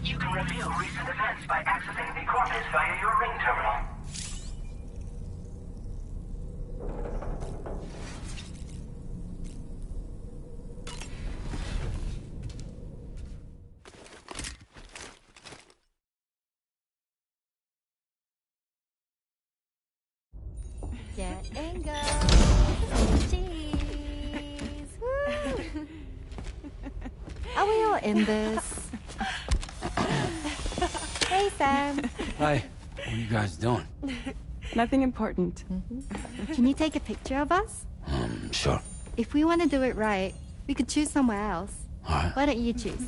You can review recent events by accessing the coordinates via your ring terminal. Get and go. Cheese. Woo. Are we all in this? Hey, Sam. Hi. What are you guys doing? Nothing important. Can you take a picture of us? Sure. If we want to do it right, we could choose somewhere else. All right. Why don't you choose?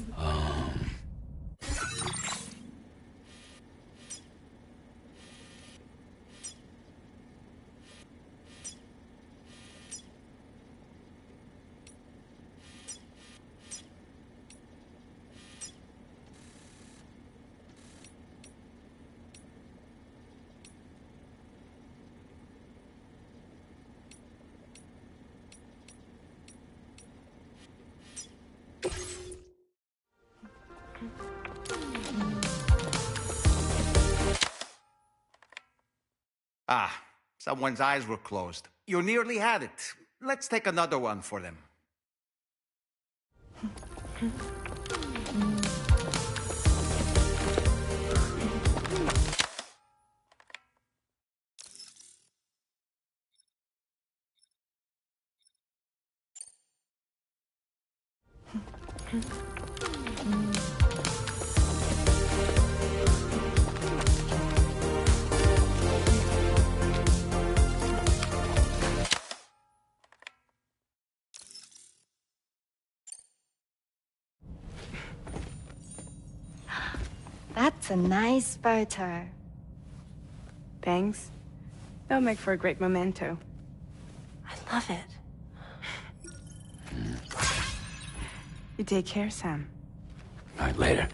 Ah, someone's eyes were closed. You nearly had it. Let's take another one for them. That's a nice photo. Thanks. They'll make for a great memento. I love it. You take care, Sam. All right, later.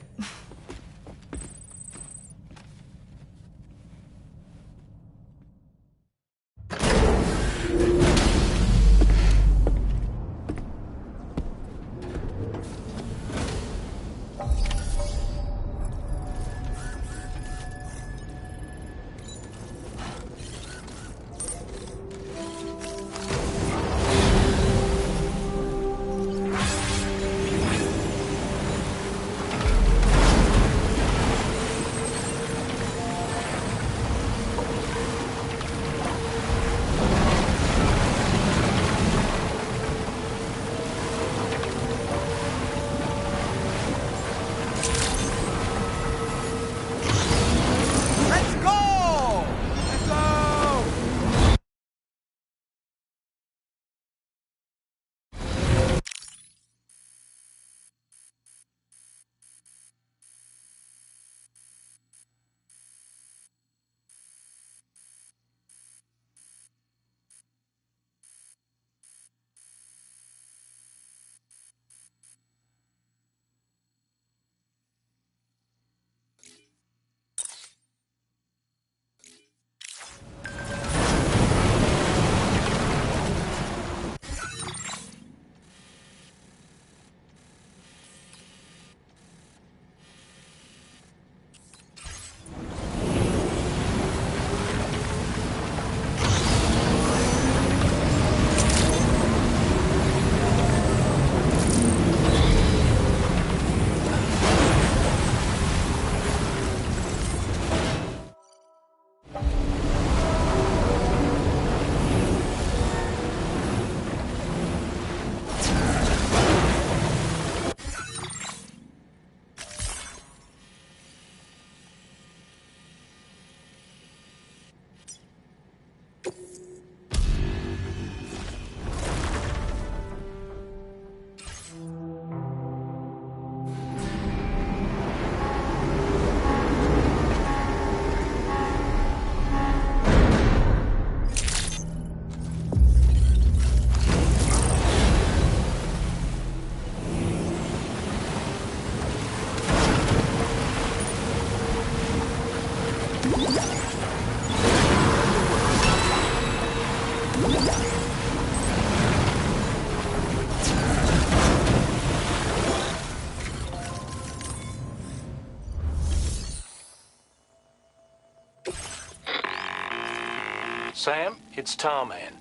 Sam, it's Tarman.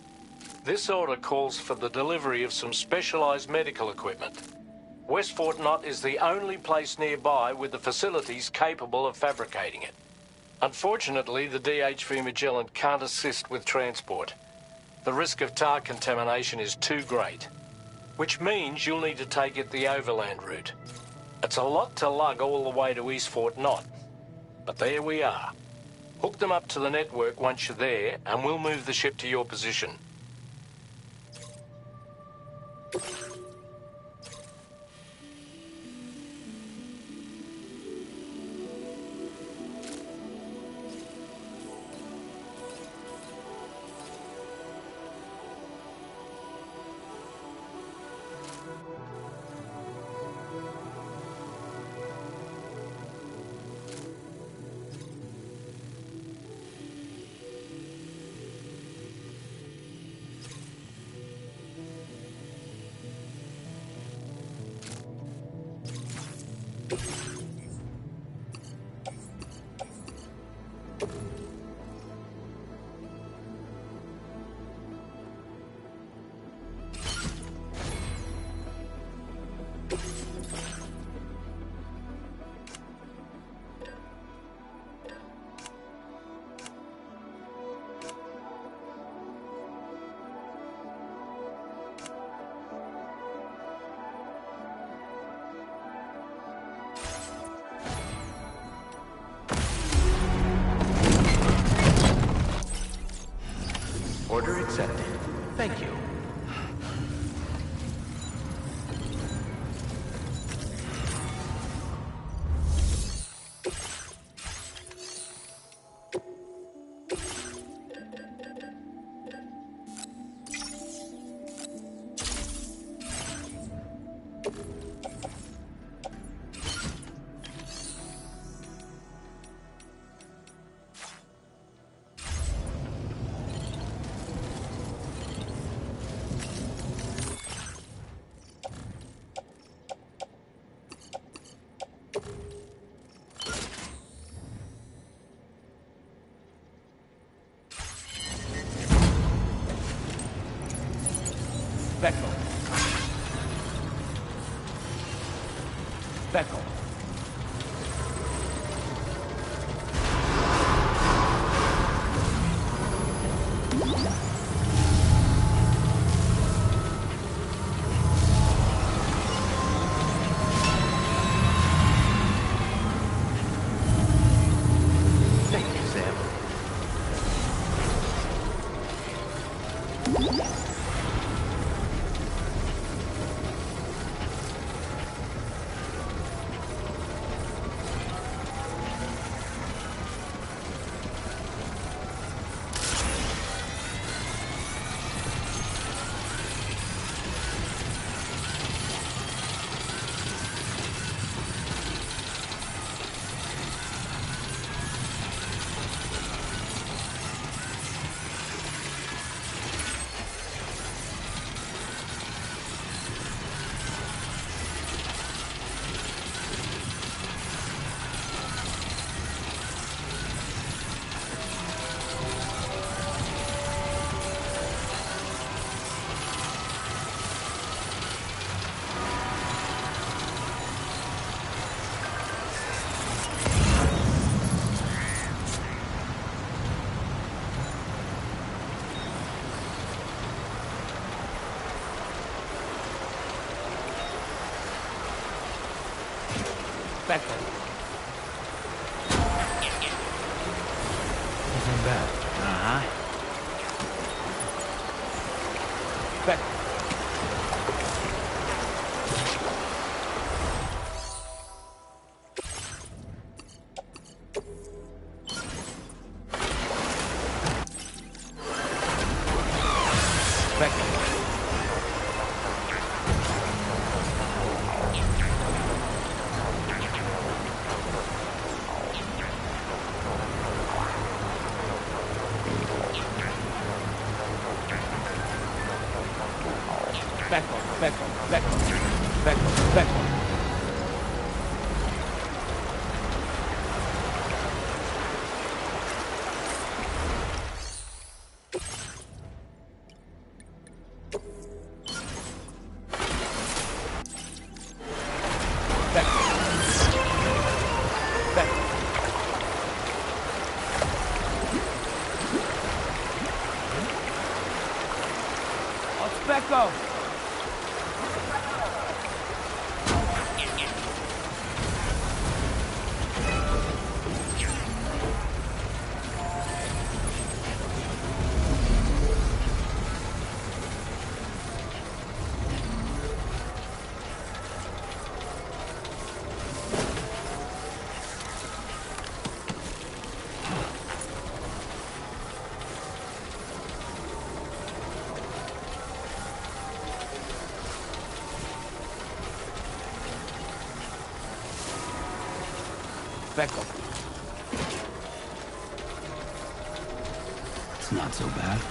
This order calls for the delivery of some specialized medical equipment. West Fort Knott is the only place nearby with the facilities capable of fabricating it. Unfortunately, the DHV Magellan can't assist with transport. The risk of tar contamination is too great, which means you'll need to take it the overland route. It's a lot to lug all the way to East Fort Knott, but there we are. Hook them up to the network once you're there, and we'll move the ship to your position. Order accepted. Thank you. Beckel. Beckel. Thank you, Sam. Beckel. Isn't bad. Uh-huh. Beckel. Beckel. Beckel, Beckel, Beckel, Beckel, Beckel. Back up. It's not so bad.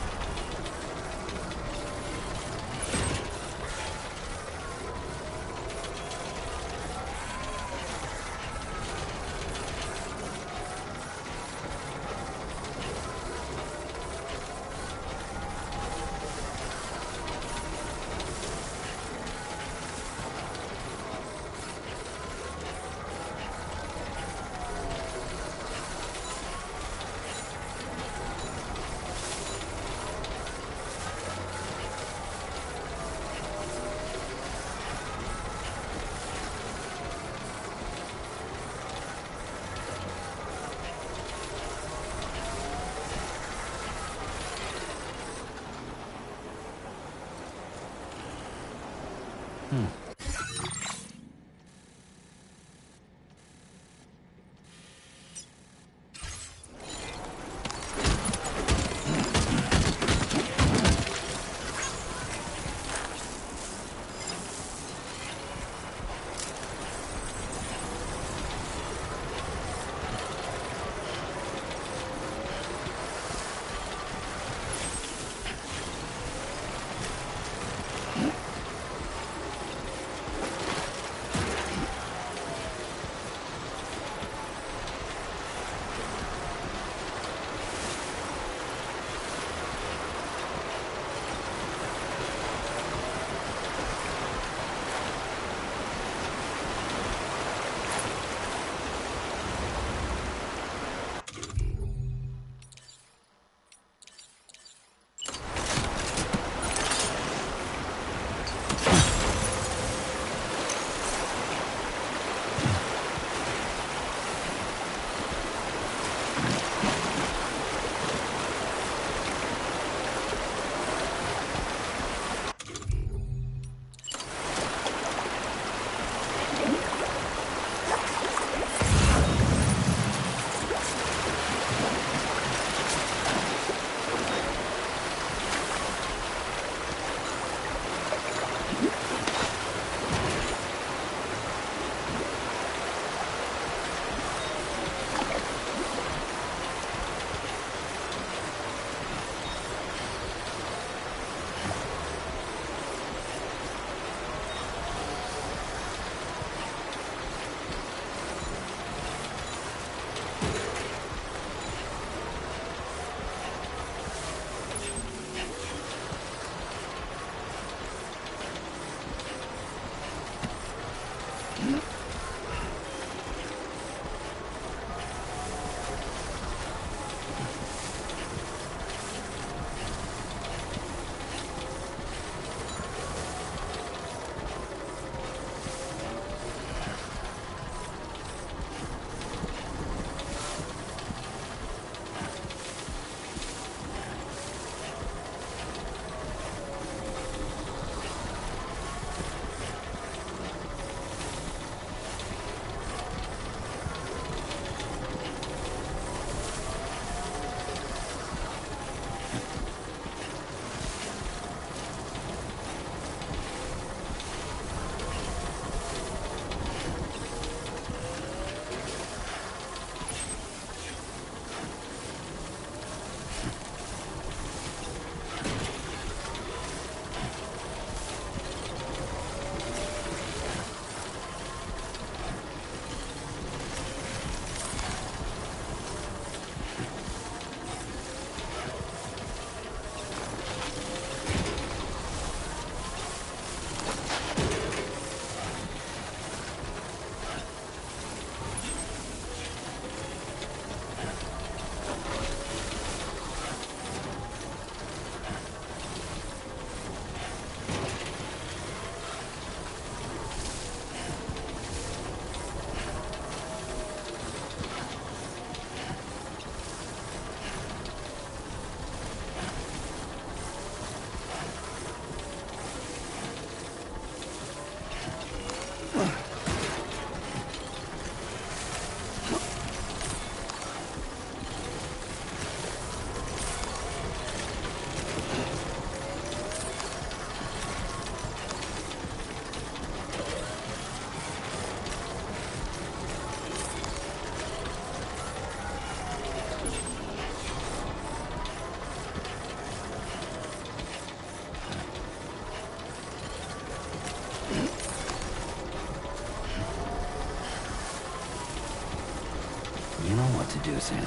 You know what to do, Sam.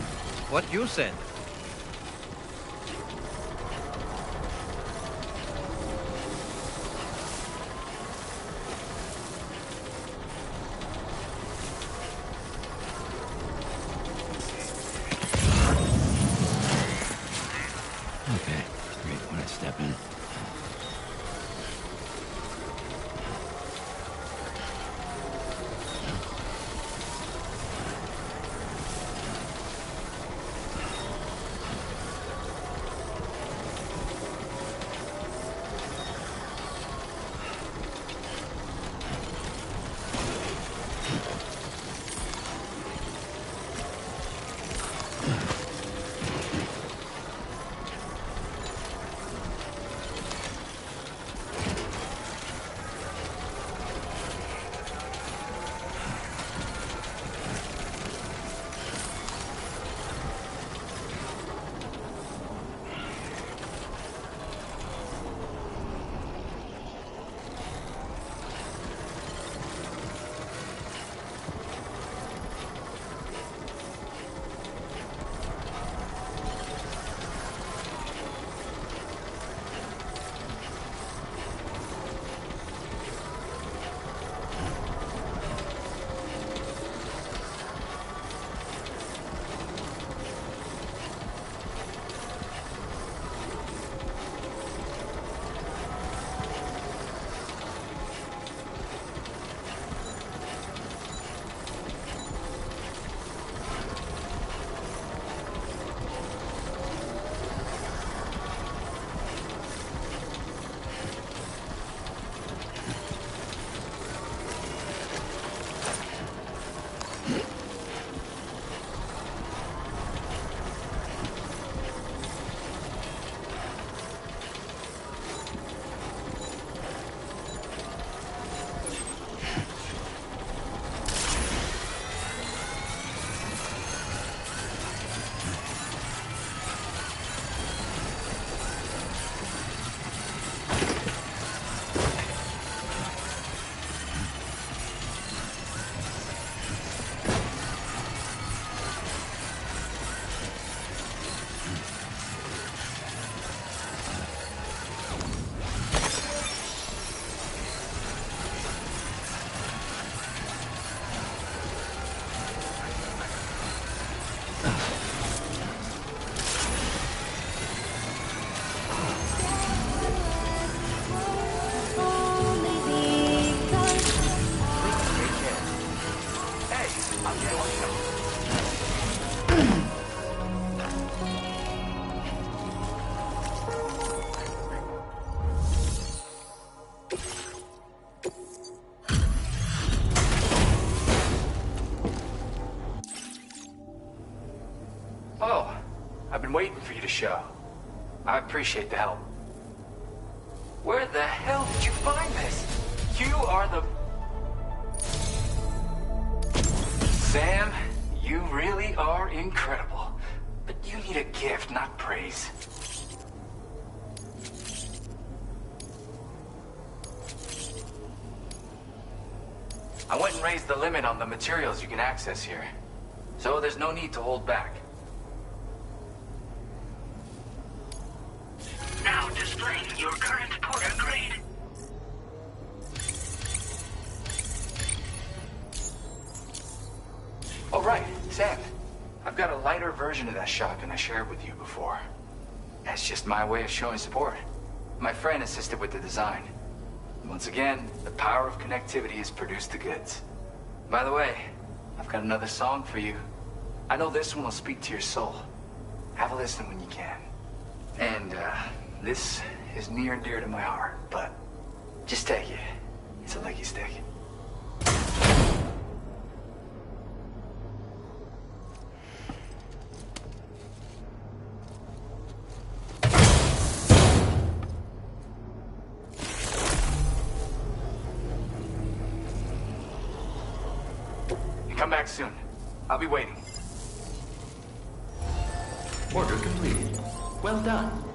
What you said. Okay, great. When I step in. Oh, I've been waiting for you to show. I appreciate the help. Where the hell did you find this? You are the... Sam, you really are incredible. But you need a gift, not praise. I went and raised the limit on the materials you can access here. So there's no need to hold back. Now displaying your current Porter grade. Oh, right, Sam. I've got a lighter version of that shotgun I shared with you before. That's just my way of showing support. My friend assisted with the design. Once again, the power of connectivity has produced the goods. By the way, I've got another song for you. I know this one will speak to your soul. Have a listen when you can. And, this is near and dear to my heart, but just take it. It's a licky stick. Come back soon. I'll be waiting. Order completed. Well done.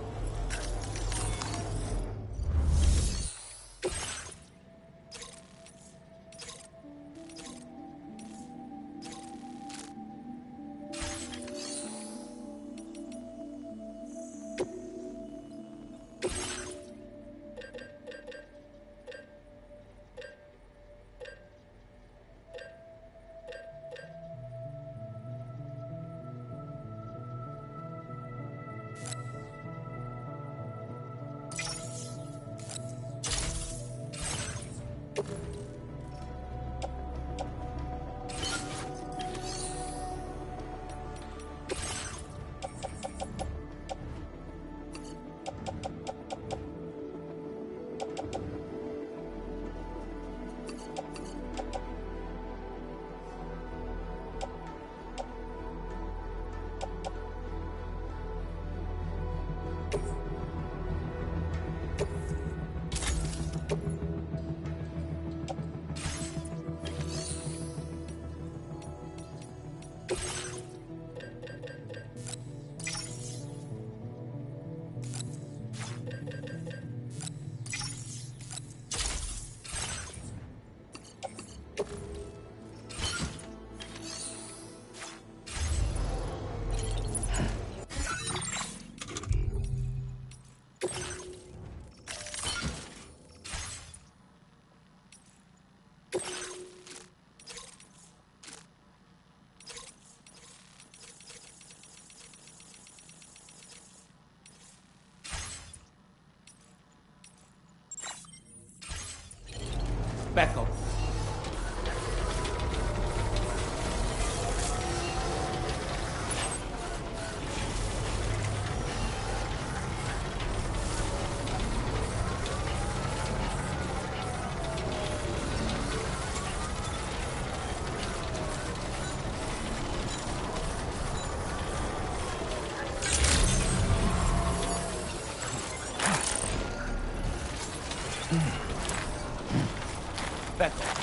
Back off.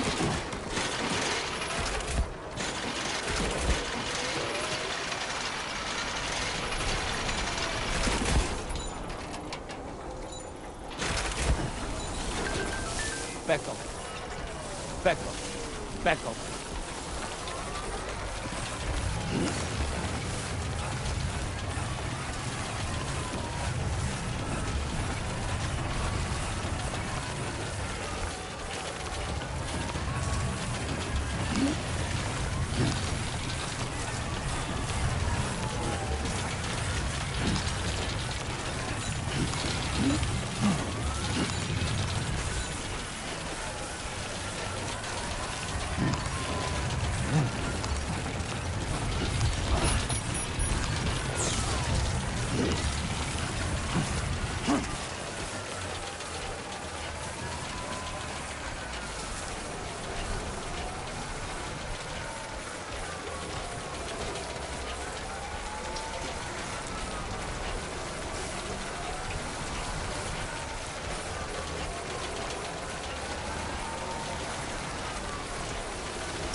Back off. Back off. Back off.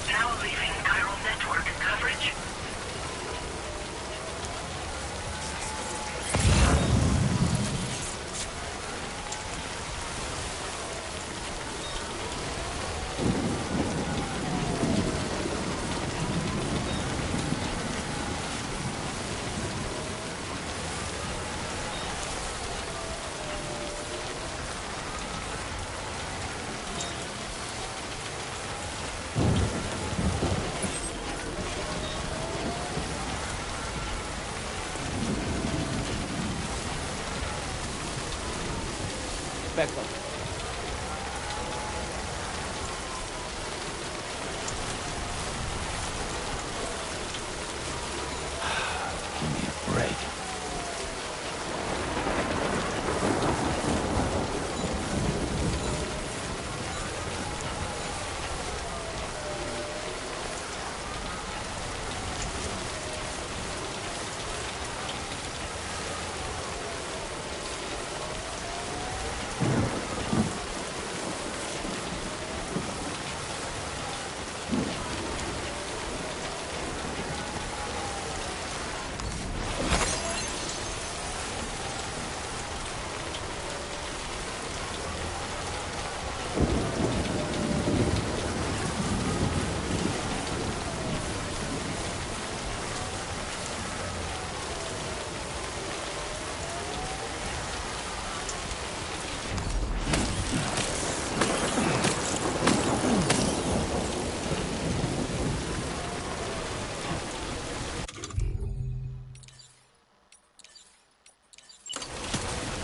Now leaving chiral network coverage. Back off. Give me a break.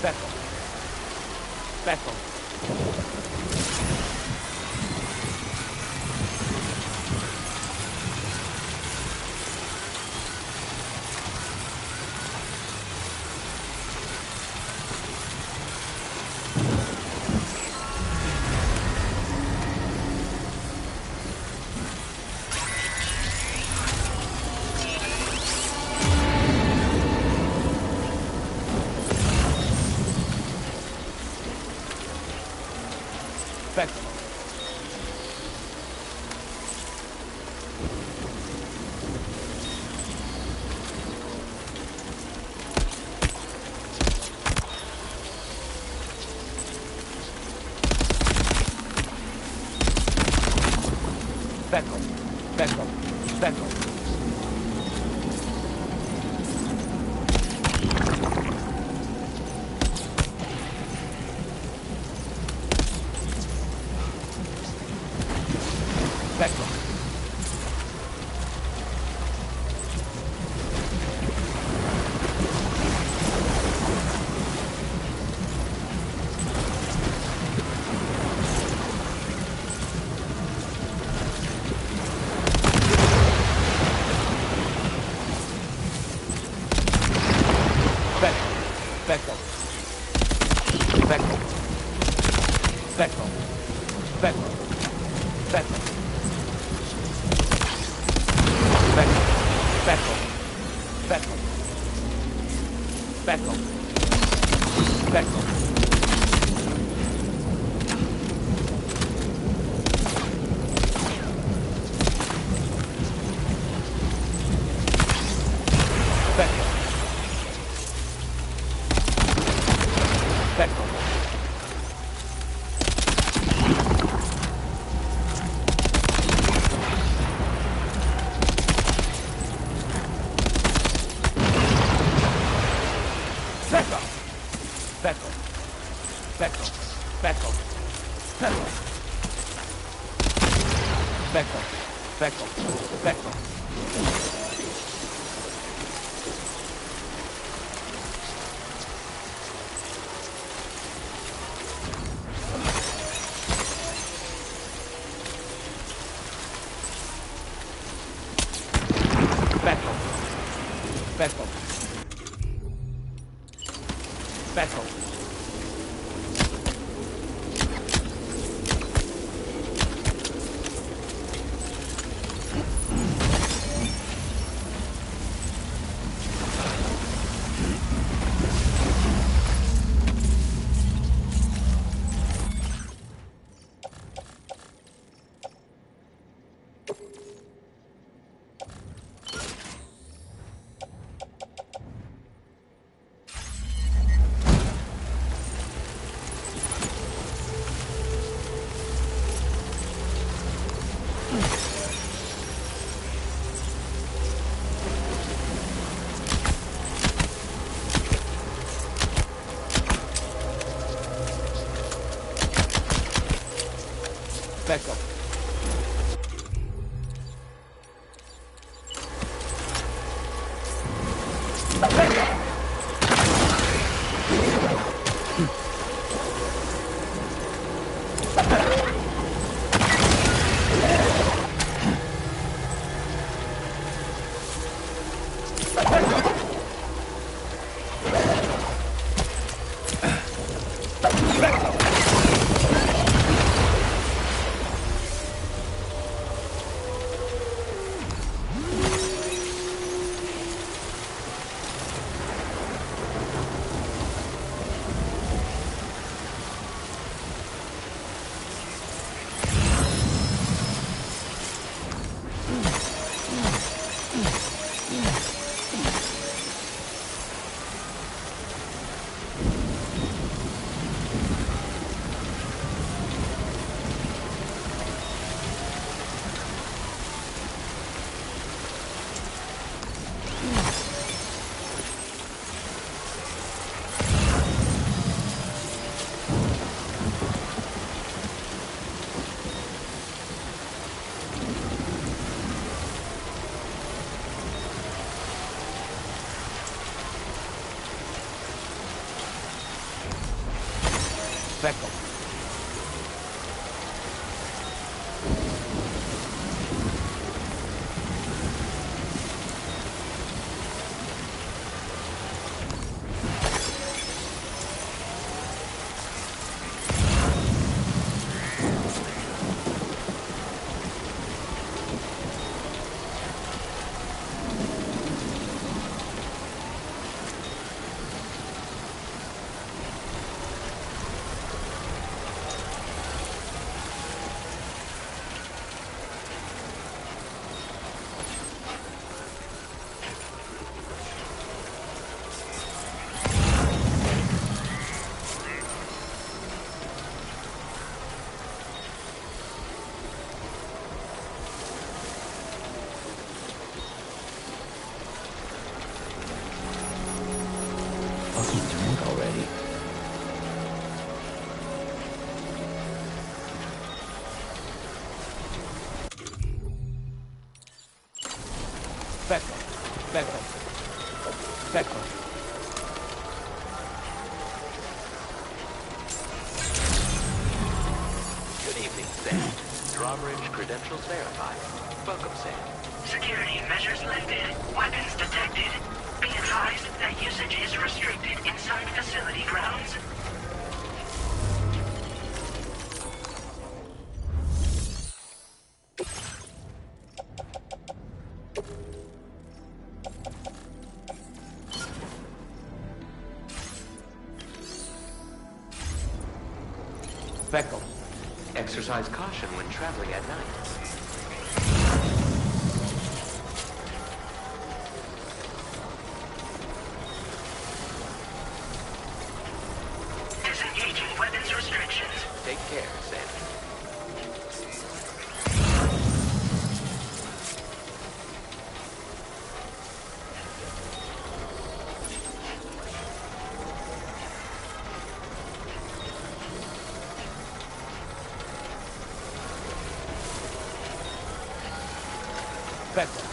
Back off. Back off. Back off. Back off. Back off. Back off. Back off. Back off. Back off. Back off. Back off. Back off. Back off. Back off. Back off. Back off. Back off. Back off. Back off. Back off. Back off. Back off. Back off. Back off. Fucking drink already. Back off. Back off. Back off. Good evening, Sam. Drawbridge credentials verified. Welcome, Sam. Security measures lifted. Weapons detected. Be advised that usage is restricted inside facility grounds. Back off. Exercise caution when traveling at night. Disengaging weapons restrictions. Take care, Sam. Vector.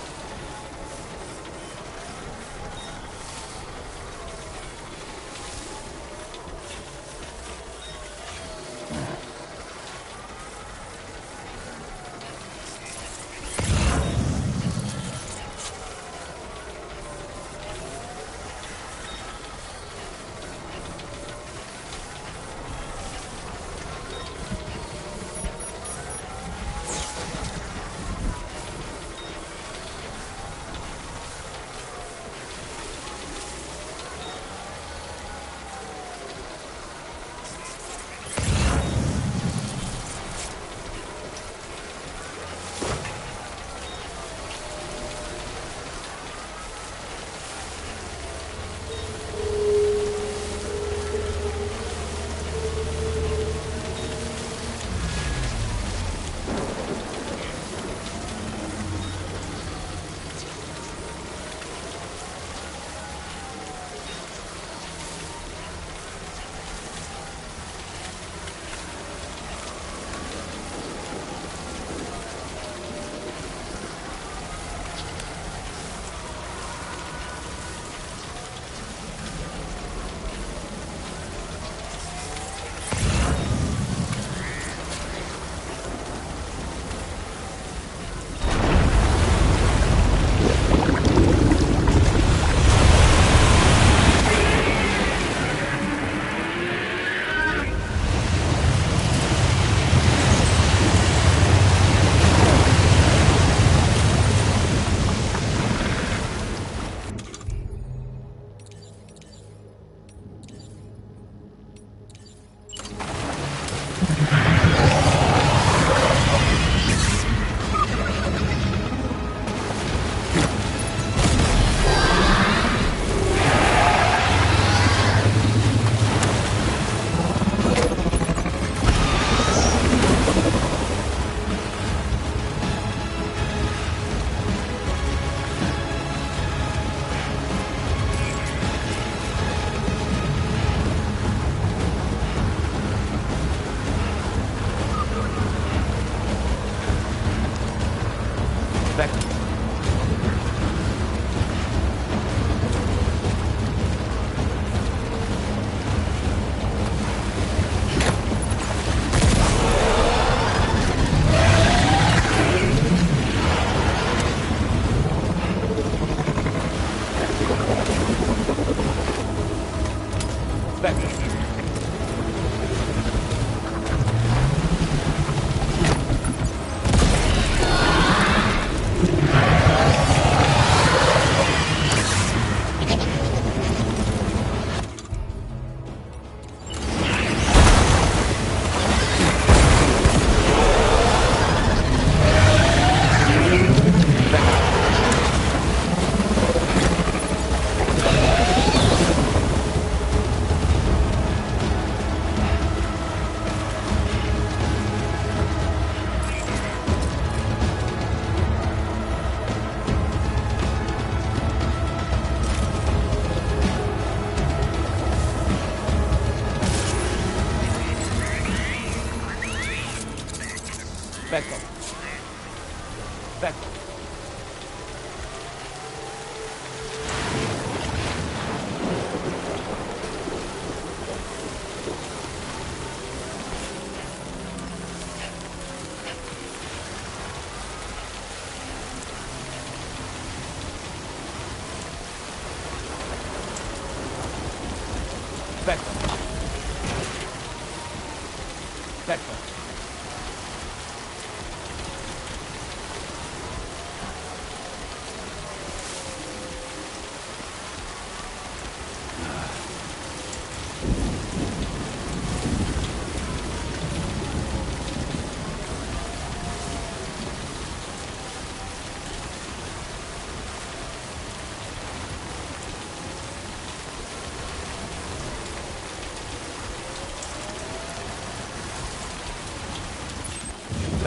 Vector. Vector. Vector. Vector. Vector. Vector.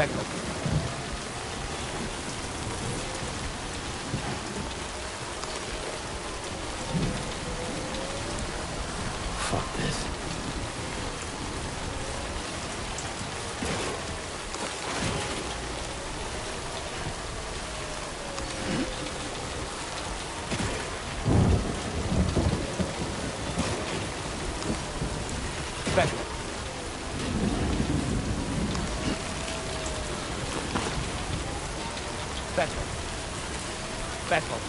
Vector. Fuck this. Back up.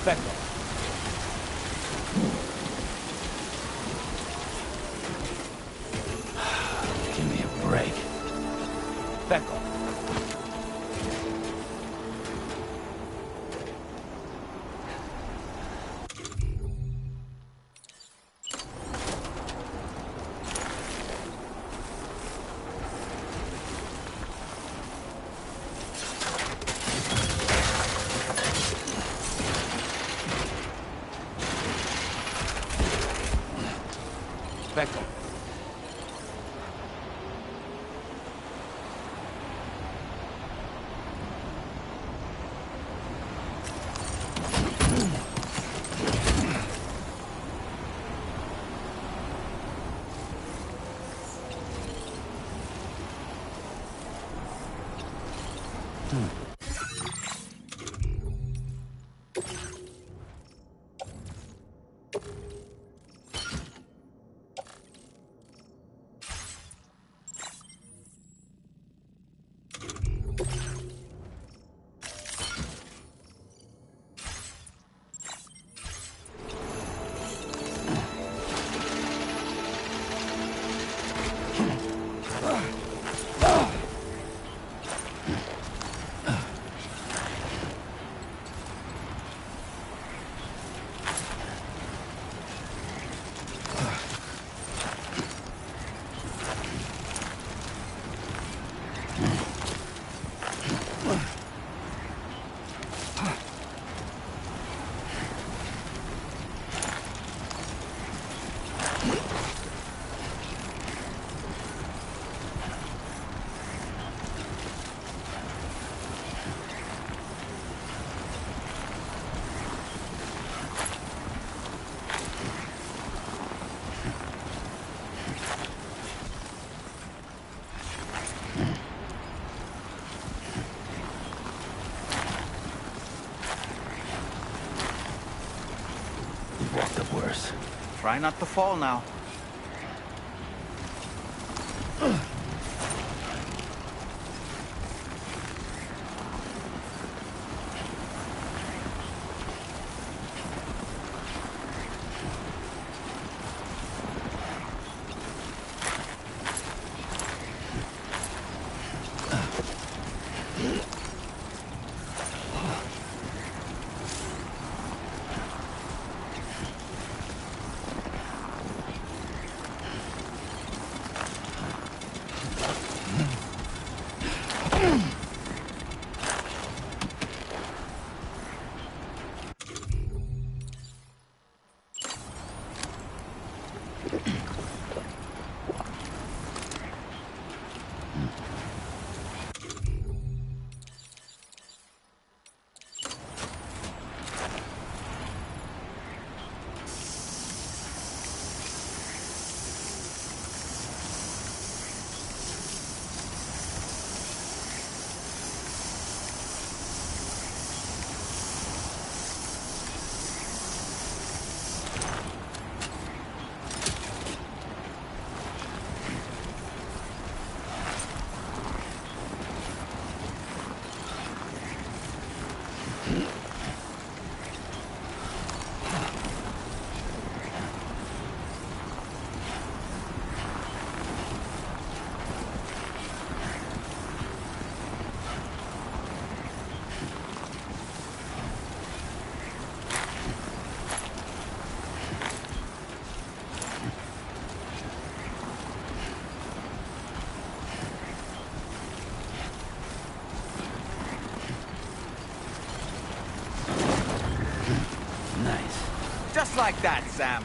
Back up. Give me a break. Back up. Back up. We've walked up worse. Try not to fall now. like that, Sam.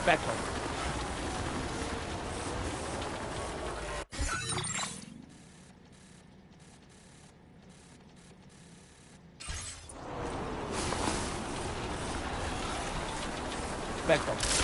Back home. Back home.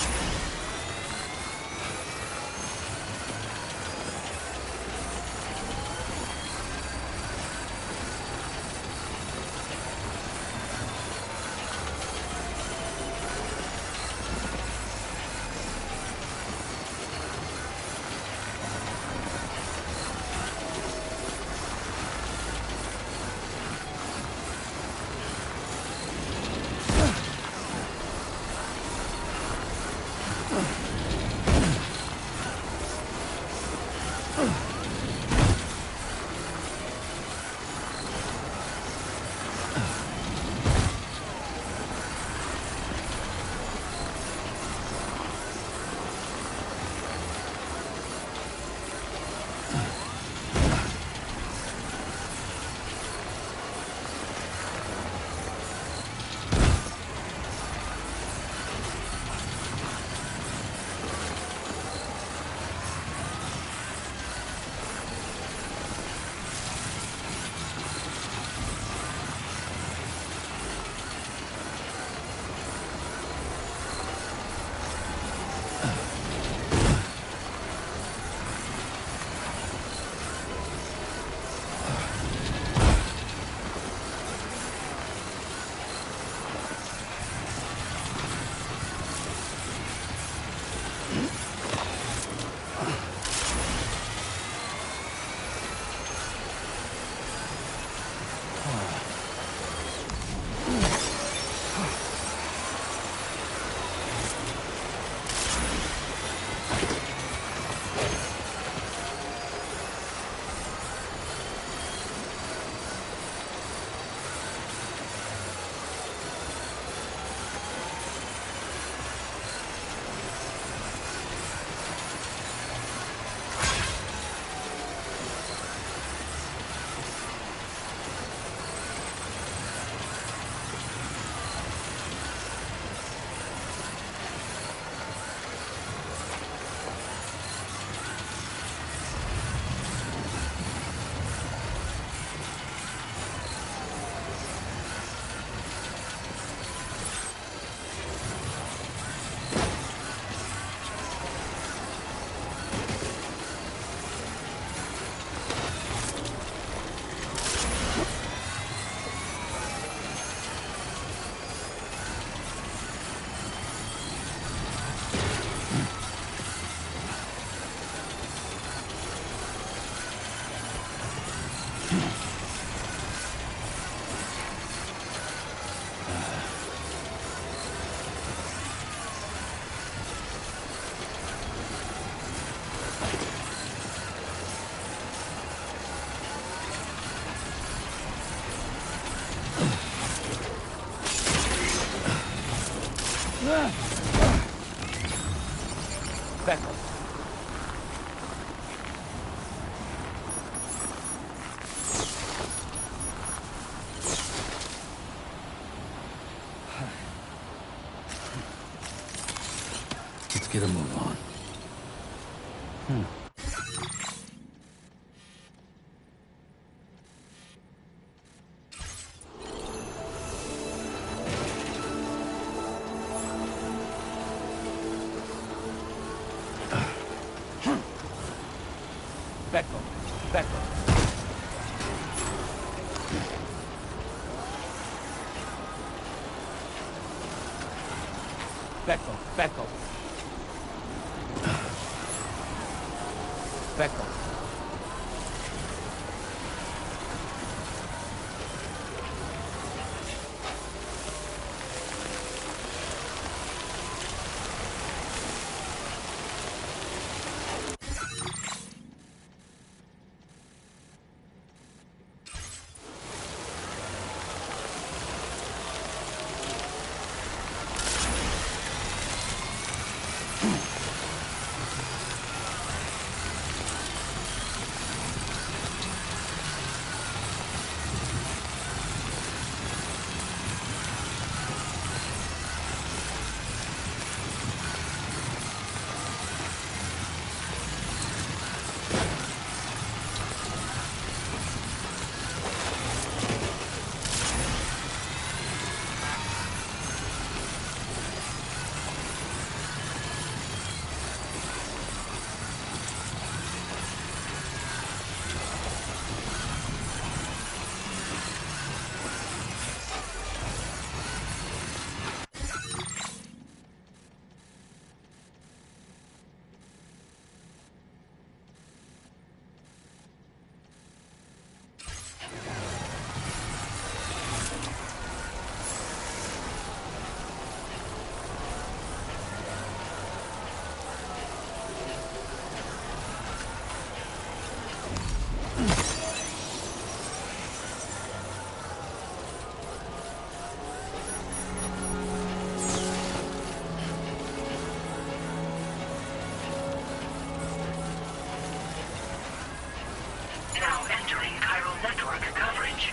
Back up. Let's get a move on. Back off. Back off. Back off. Now entering chiral network coverage.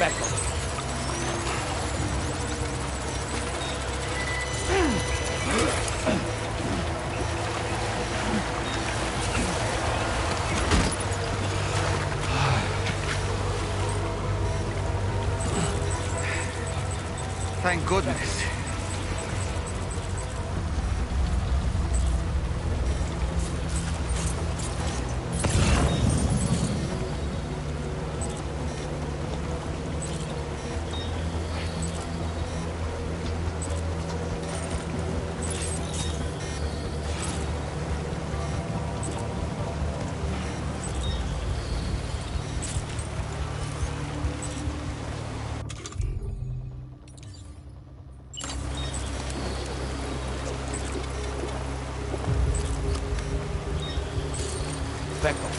Back up. Thank goodness. Back up.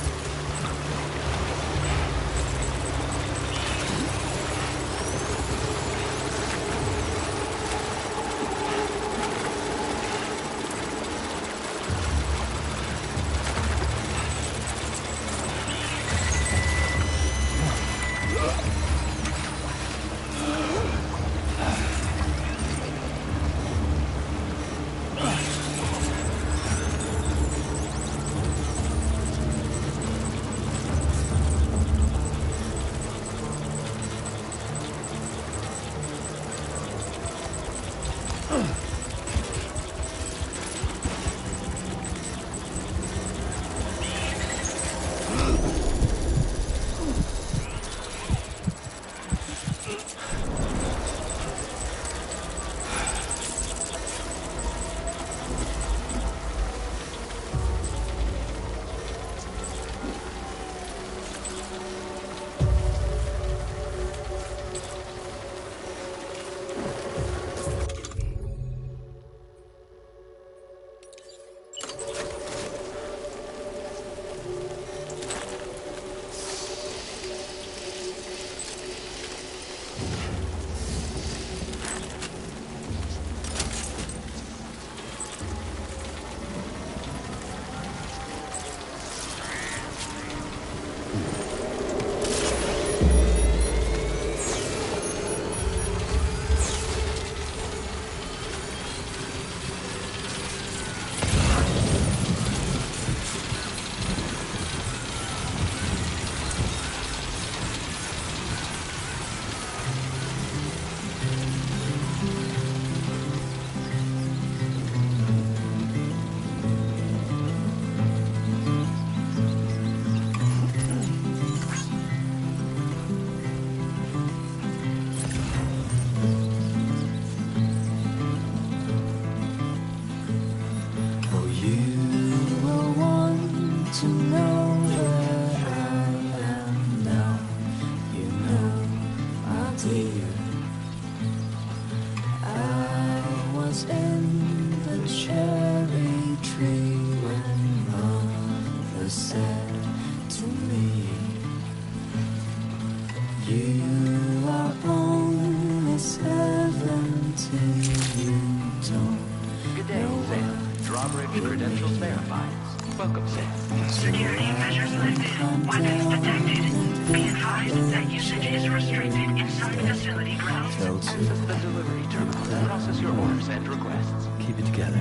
Drawbridge credentials verified. Welcome, Sam. Security measures lifted. Weapons detected. Be advised that usage is restricted inside facility grounds. Access the delivery terminal to process your orders and requests. Keep it together.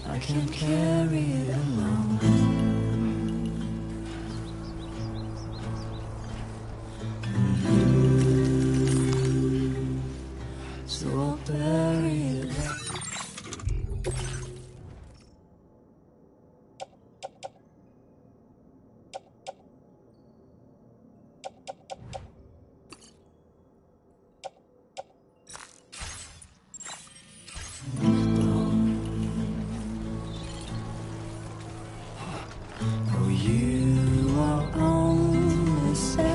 I can carry it alone. So I'll bury it. Oh, you are only 70.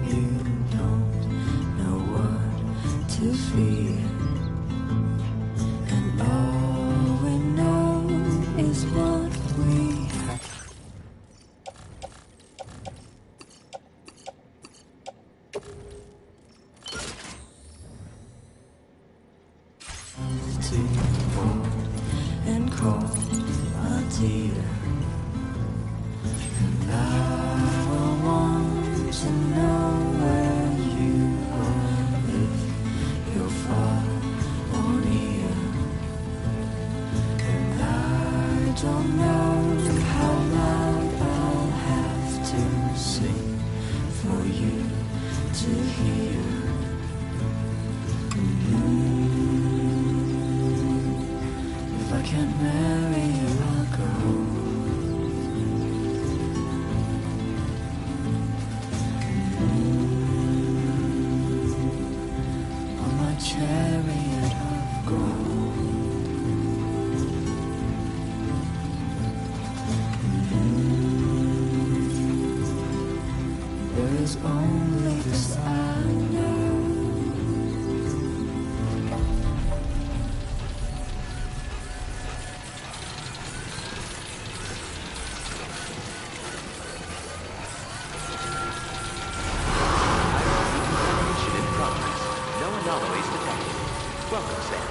You don't know what to fear. And all we know is what we have. To hold and call a dear. And I merrier I'll go. On my chariot of gold. There's only this I know. Mission in progress. No anomalies detected. Welcome, Sam.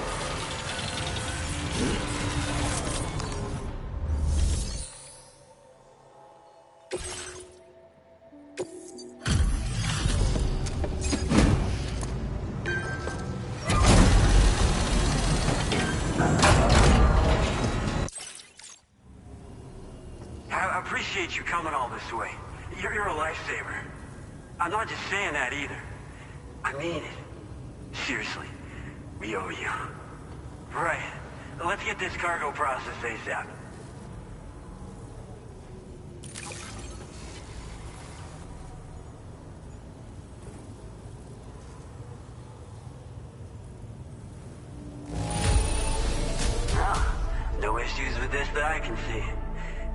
I appreciate you coming all this way. You're a lifesaver. I'm not just saying that either. I mean it. Seriously. We owe you. Right. Let's get this cargo processed ASAP. No issues with this that I can see.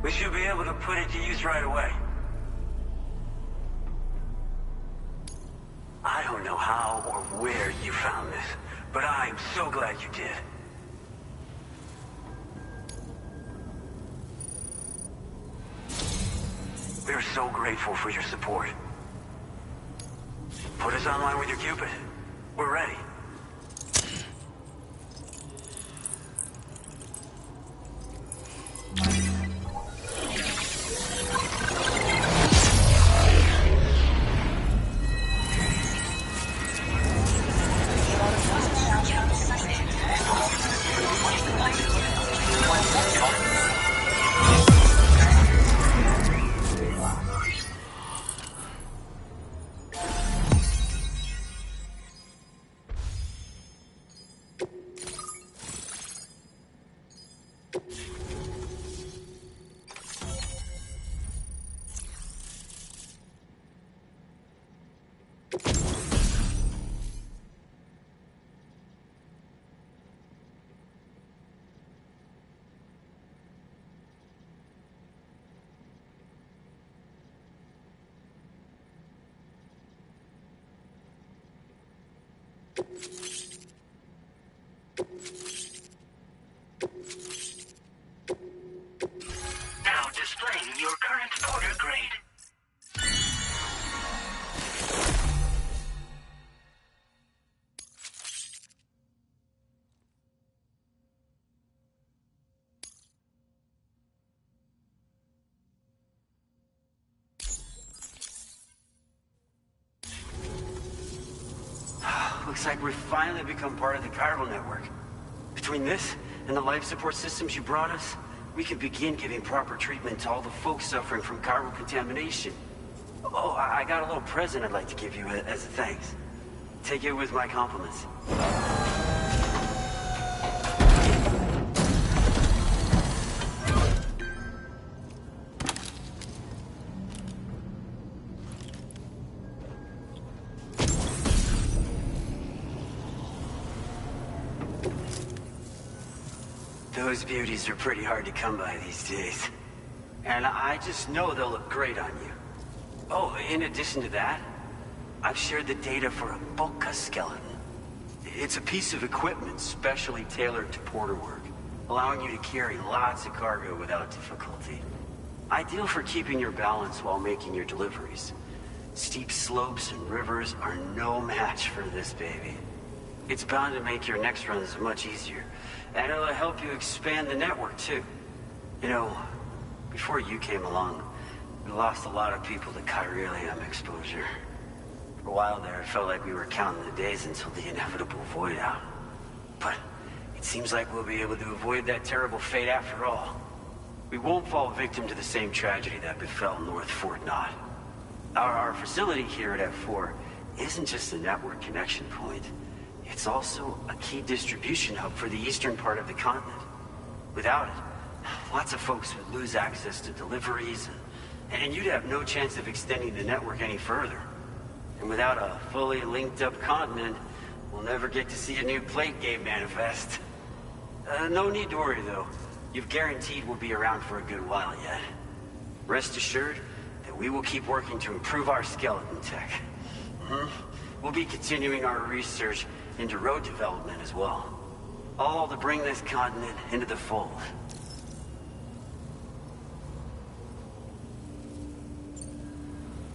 We should be able to put it to use right away. I don't know how or where you found this, but I am so glad you did. We're so grateful for your support. Put us online with your Cupid. We're ready. Now displaying your current order grade. Looks like we've finally become part of the chiral network. Between this and the life support systems you brought us, we can begin giving proper treatment to all the folks suffering from chiral contamination. Oh, I got a little present I'd like to give you as a thanks. Take it with my compliments. Those beauties are pretty hard to come by these days. And I just know they'll look great on you. Oh, in addition to that, I've shared the data for a Boca skeleton. It's a piece of equipment specially tailored to porter work, allowing you to carry lots of cargo without difficulty. Ideal for keeping your balance while making your deliveries. Steep slopes and rivers are no match for this baby. It's bound to make your next runs much easier. And it'll help you expand the network, too. You know, before you came along, we lost a lot of people to chiralium exposure. For a while there, it felt like we were counting the days until the inevitable void out. But it seems like we'll be able to avoid that terrible fate after all. We won't fall victim to the same tragedy that befell North Fort Knott. Our facility here at F4 isn't just a network connection point. It's also a key distribution hub for the eastern part of the continent. Without it, lots of folks would lose access to deliveries, and you'd have no chance of extending the network any further. And without a fully linked up continent, we'll never get to see a new plate game manifest. No need to worry, though. You've guaranteed we'll be around for a good while yet. Rest assured that we will keep working to improve our skeleton tech. We'll be continuing our research into road development as well. All to bring this continent into the fold.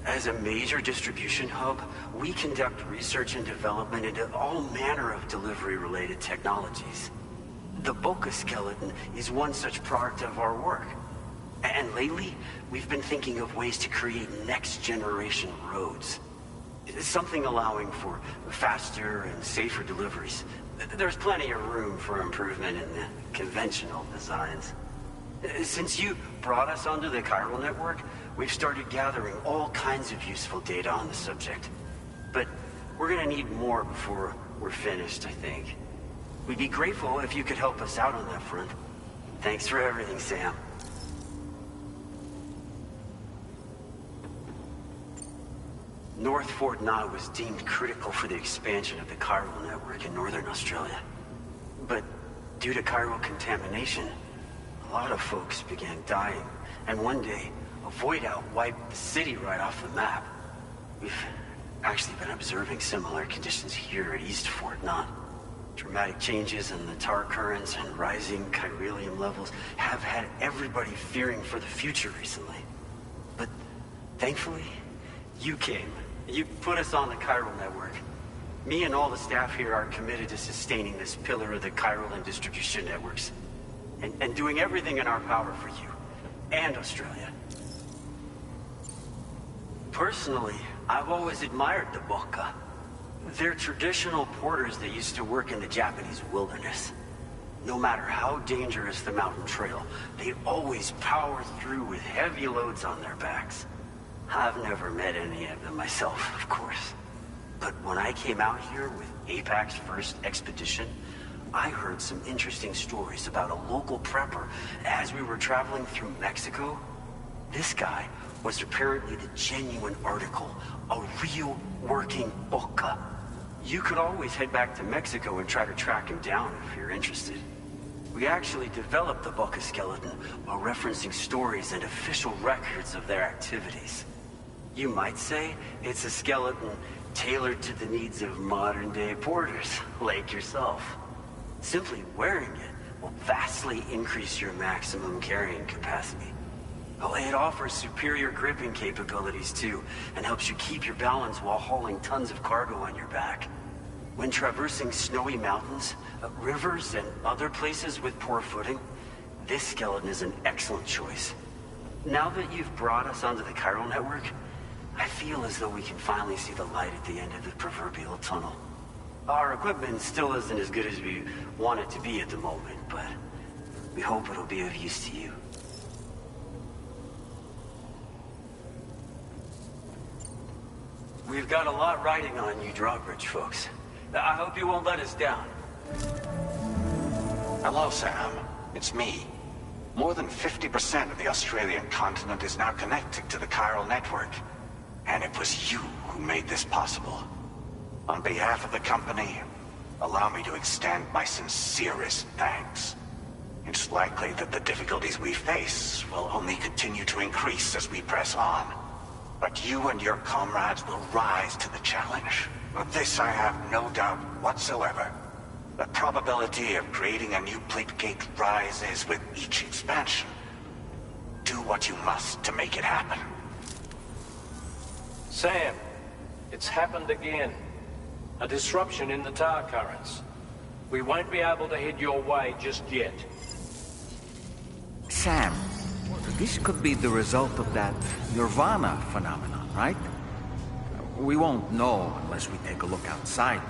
As a major distribution hub, we conduct research and development into all manner of delivery-related technologies. The Boca skeleton is one such product of our work. And lately, we've been thinking of ways to create next-generation roads. Something allowing for faster and safer deliveries. There's plenty of room for improvement in the conventional designs. Since you brought us onto the chiral network, we've started gathering all kinds of useful data on the subject. But we're gonna need more before we're finished, I think. We'd be grateful if you could help us out on that front. Thanks for everything, Sam. North Fort Knott was deemed critical for the expansion of the chiral network in northern Australia. But due to chiral contamination, a lot of folks began dying, and one day, a void out wiped the city right off the map. We've actually been observing similar conditions here at East Fort Knott. Dramatic changes in the tar currents and rising chiralium levels have had everybody fearing for the future recently. But thankfully, you came. You put us on the chiral network. Me and all the staff here are committed to sustaining this pillar of the chiral and distribution networks. And doing everything in our power for you. And Australia. Personally, I've always admired the Boca. They're traditional porters that used to work in the Japanese wilderness. No matter how dangerous the mountain trail, they always power through with heavy loads on their backs. I've never met any of them myself, of course. But when I came out here with APAC's first expedition, I heard some interesting stories about a local prepper as we were traveling through Mexico. This guy was apparently the genuine article, a real working Boca. You could always head back to Mexico and try to track him down if you're interested. We actually developed the Boca skeleton while referencing stories and official records of their activities. You might say it's a skeleton tailored to the needs of modern-day porters, like yourself. Simply wearing it will vastly increase your maximum carrying capacity. Oh, it offers superior gripping capabilities too, and helps you keep your balance while hauling tons of cargo on your back. When traversing snowy mountains, rivers, and other places with poor footing, this skeleton is an excellent choice. Now that you've brought us onto the chiral network, I feel as though we can finally see the light at the end of the proverbial tunnel. Our equipment still isn't as good as we want it to be at the moment, but we hope it'll be of use to you. We've got a lot riding on you drawbridge folks. I hope you won't let us down. Hello, Sam. It's me. More than 50% of the Australian continent is now connected to the chiral network. And it was you who made this possible. On behalf of the company, allow me to extend my sincerest thanks. It's likely that the difficulties we face will only continue to increase as we press on. But you and your comrades will rise to the challenge. Of this I have no doubt whatsoever. The probability of creating a new plate gate rises with each expansion. Do what you must to make it happen. Sam, it's happened again. A disruption in the tar currents. We won't be able to head your way just yet. Sam, this could be the result of that Nirvana phenomenon, right? We won't know unless we take a look outside.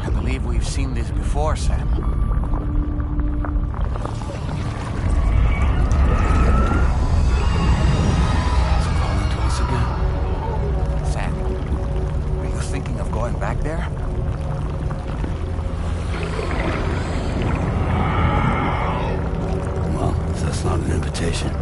I believe we've seen this before, Sam. It's calling to us again. Sam, are you thinking of going back there? Well, that's not an invitation.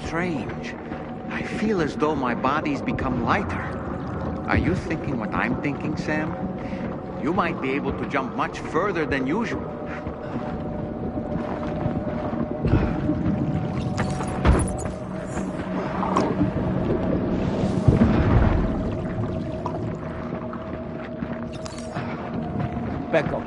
Strange. I feel as though my body's become lighter. Are you thinking what I'm thinking, Sam? You might be able to jump much further than usual. Back up.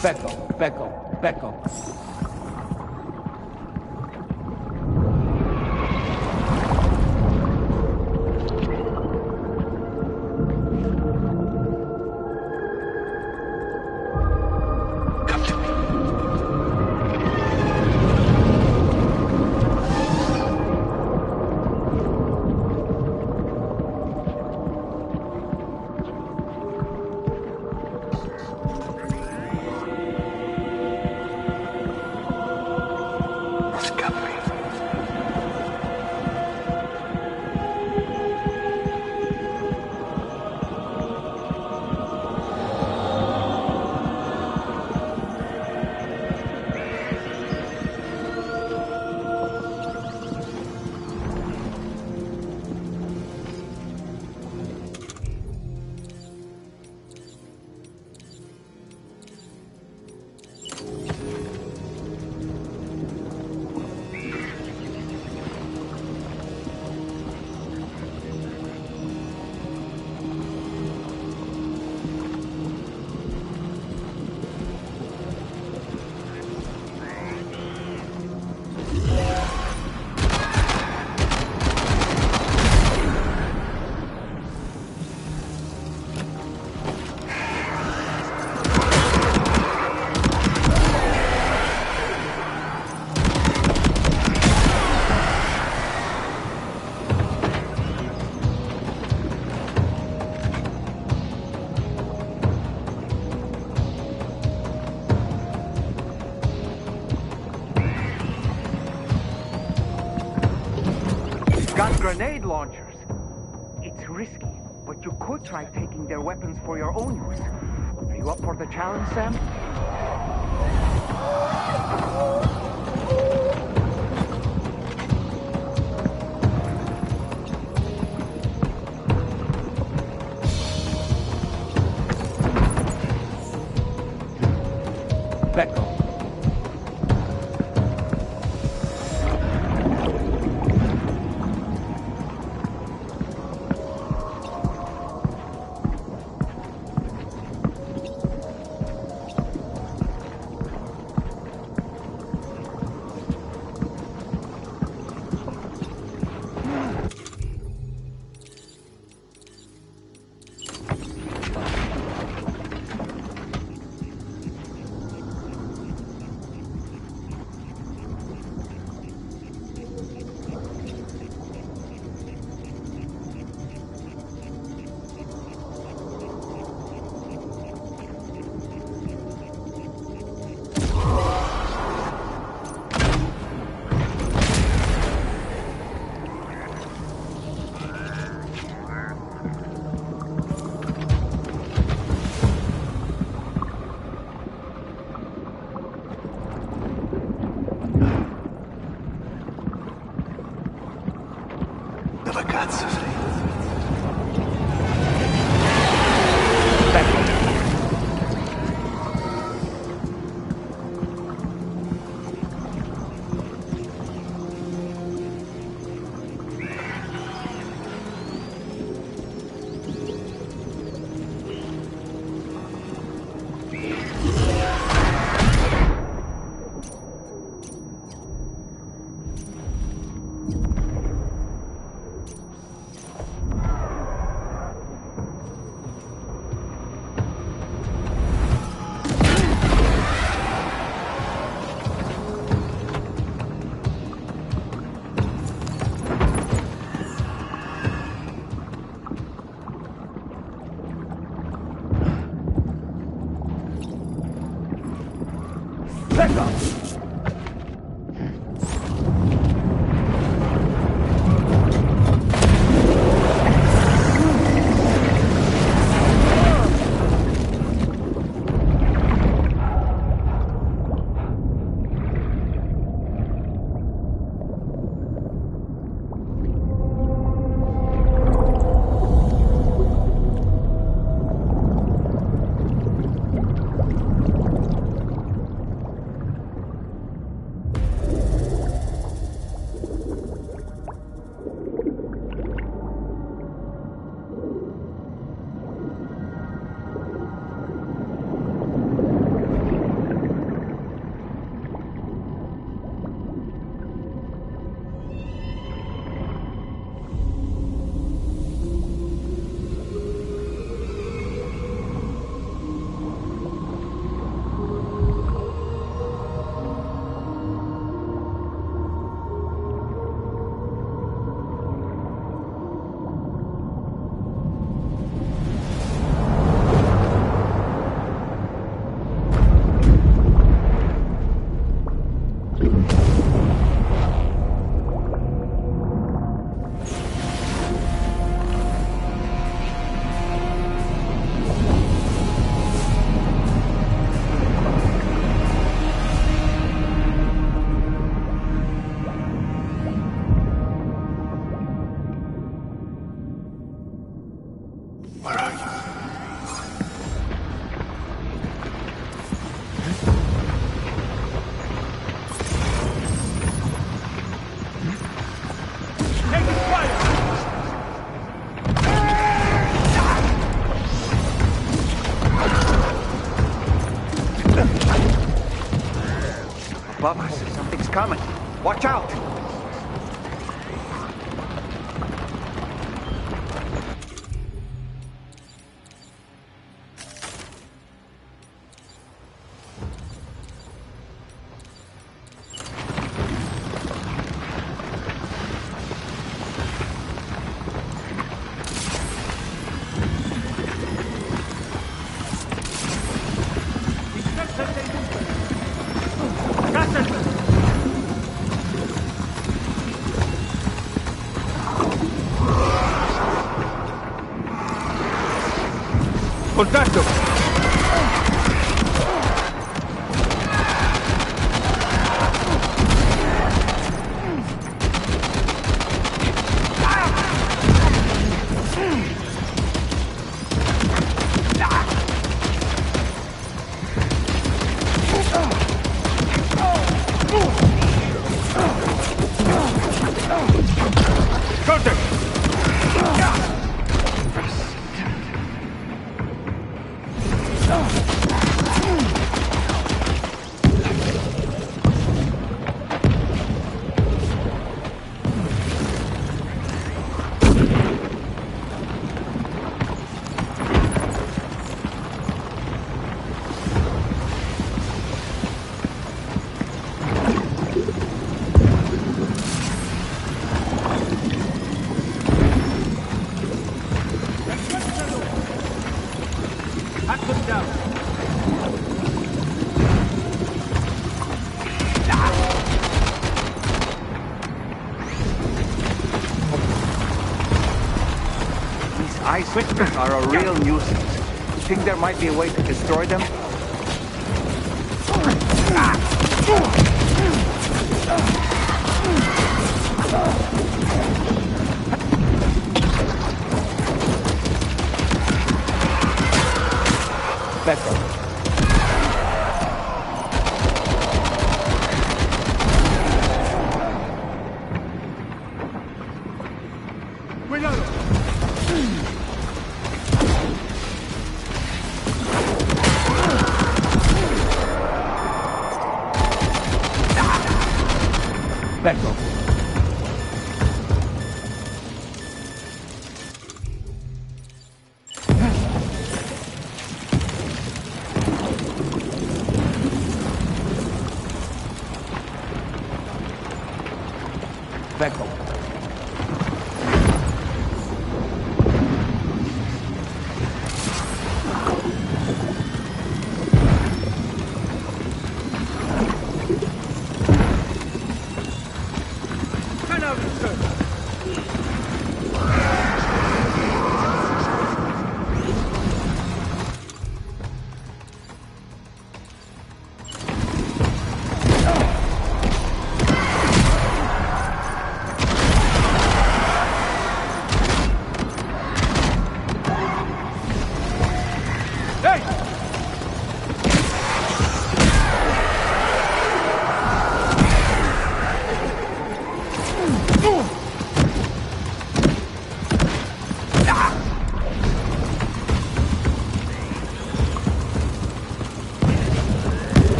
Back up, back up, back up. Come to me. Got grenade launchers. It's risky, but you could try taking their weapons for your own use. Are you up for the challenge, Sam? Let go. Dove cazzo sei? above us. Something's coming. Watch out! ¡Contacto! Ice whispers are a real nuisance. You think there might be a way to destroy them? Better. Vengo. Vengo.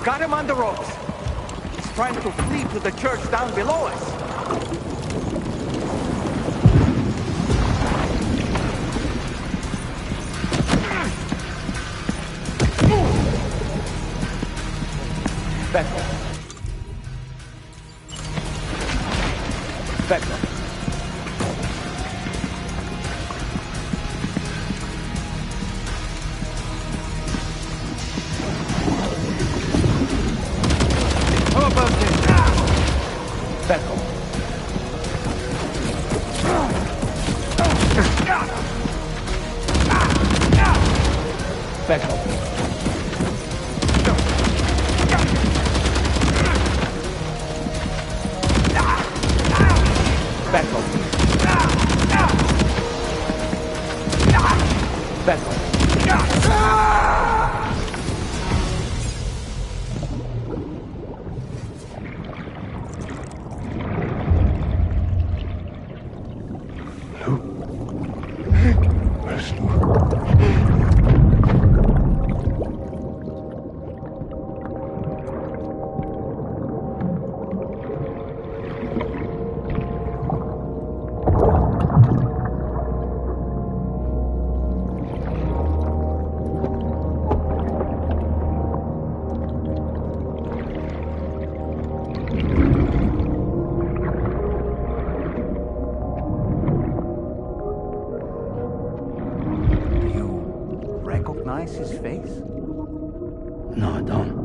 Got him on the ropes. He's trying to flee to the church down below us. Better. Better. Vengo. Vengo. No, I don't.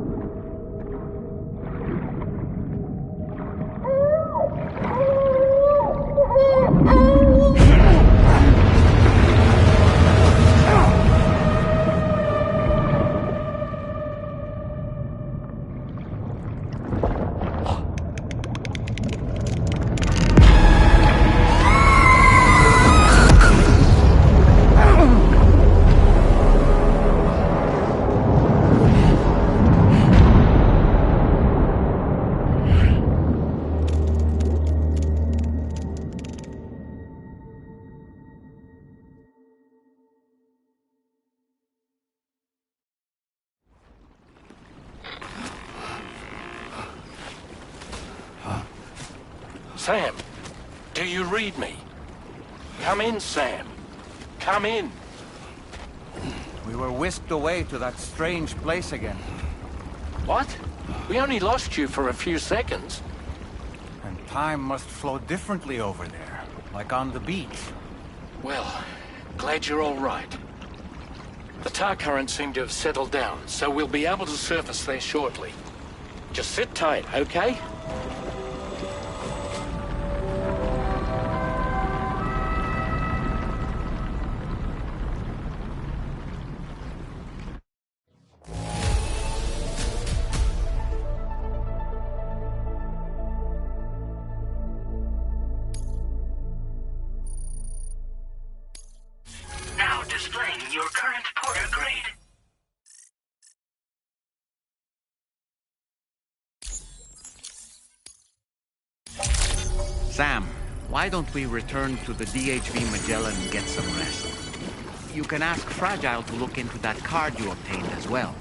Sam, do you read me? Come in, Sam. Come in. We were whisked away to that strange place again. What? We only lost you for a few seconds. And time must flow differently over there, like on the beach. Well, glad you're all right. The tar currents seem to have settled down, so we'll be able to surface there shortly. Just sit tight, okay? Now displaying your current porter grade. Sam, why don't we return to the DHV Magellan and get some rest? You can ask Fragile to look into that card you obtained as well.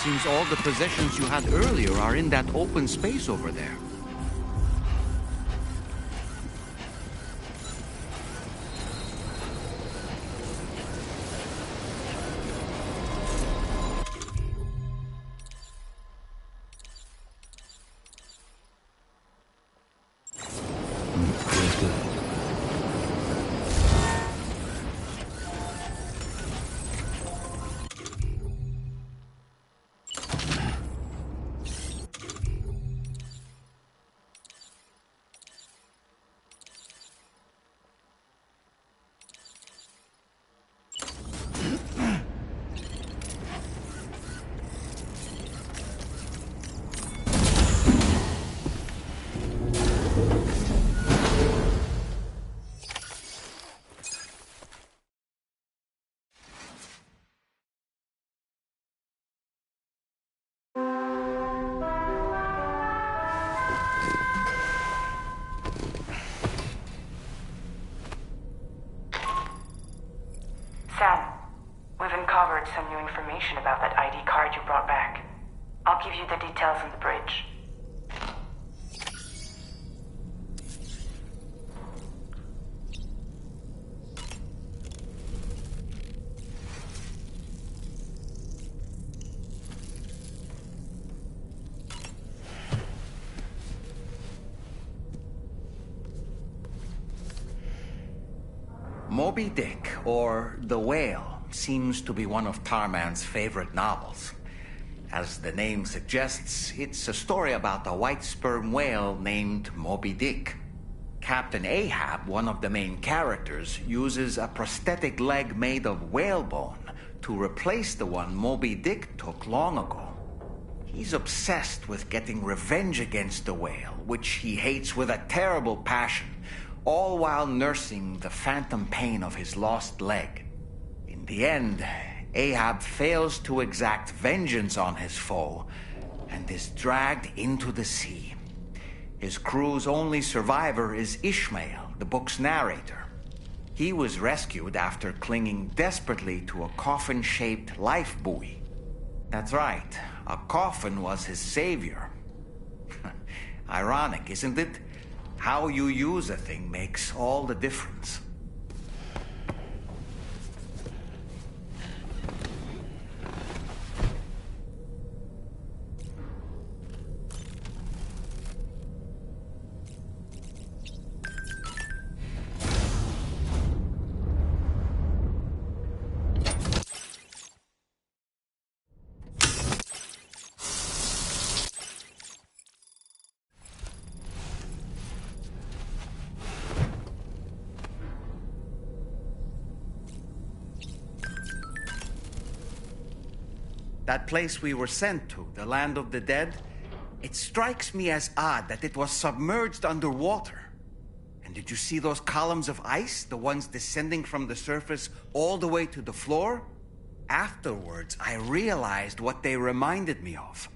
Seems all the possessions you had earlier are in that open space over there. Feels good. Sam, we've uncovered some new information about that ID card you brought back. I'll give you the details on the bridge. Moby Dick, or The Whale, seems to be one of Tarman's favorite novels. As the name suggests, it's a story about a white sperm whale named Moby Dick. Captain Ahab, one of the main characters, uses a prosthetic leg made of whalebone to replace the one Moby Dick took long ago. He's obsessed with getting revenge against the whale, which he hates with a terrible passion, all while nursing the phantom pain of his lost leg. In the end, Ahab fails to exact vengeance on his foe and is dragged into the sea. His crew's only survivor is Ishmael, the book's narrator. He was rescued after clinging desperately to a coffin-shaped life buoy. That's right, a coffin was his savior. Ironic, isn't it? How you use a thing makes all the difference. That place we were sent to, the land of the dead, it strikes me as odd that it was submerged underwater. And did you see those columns of ice, the ones descending from the surface all the way to the floor? Afterwards, I realized what they reminded me of.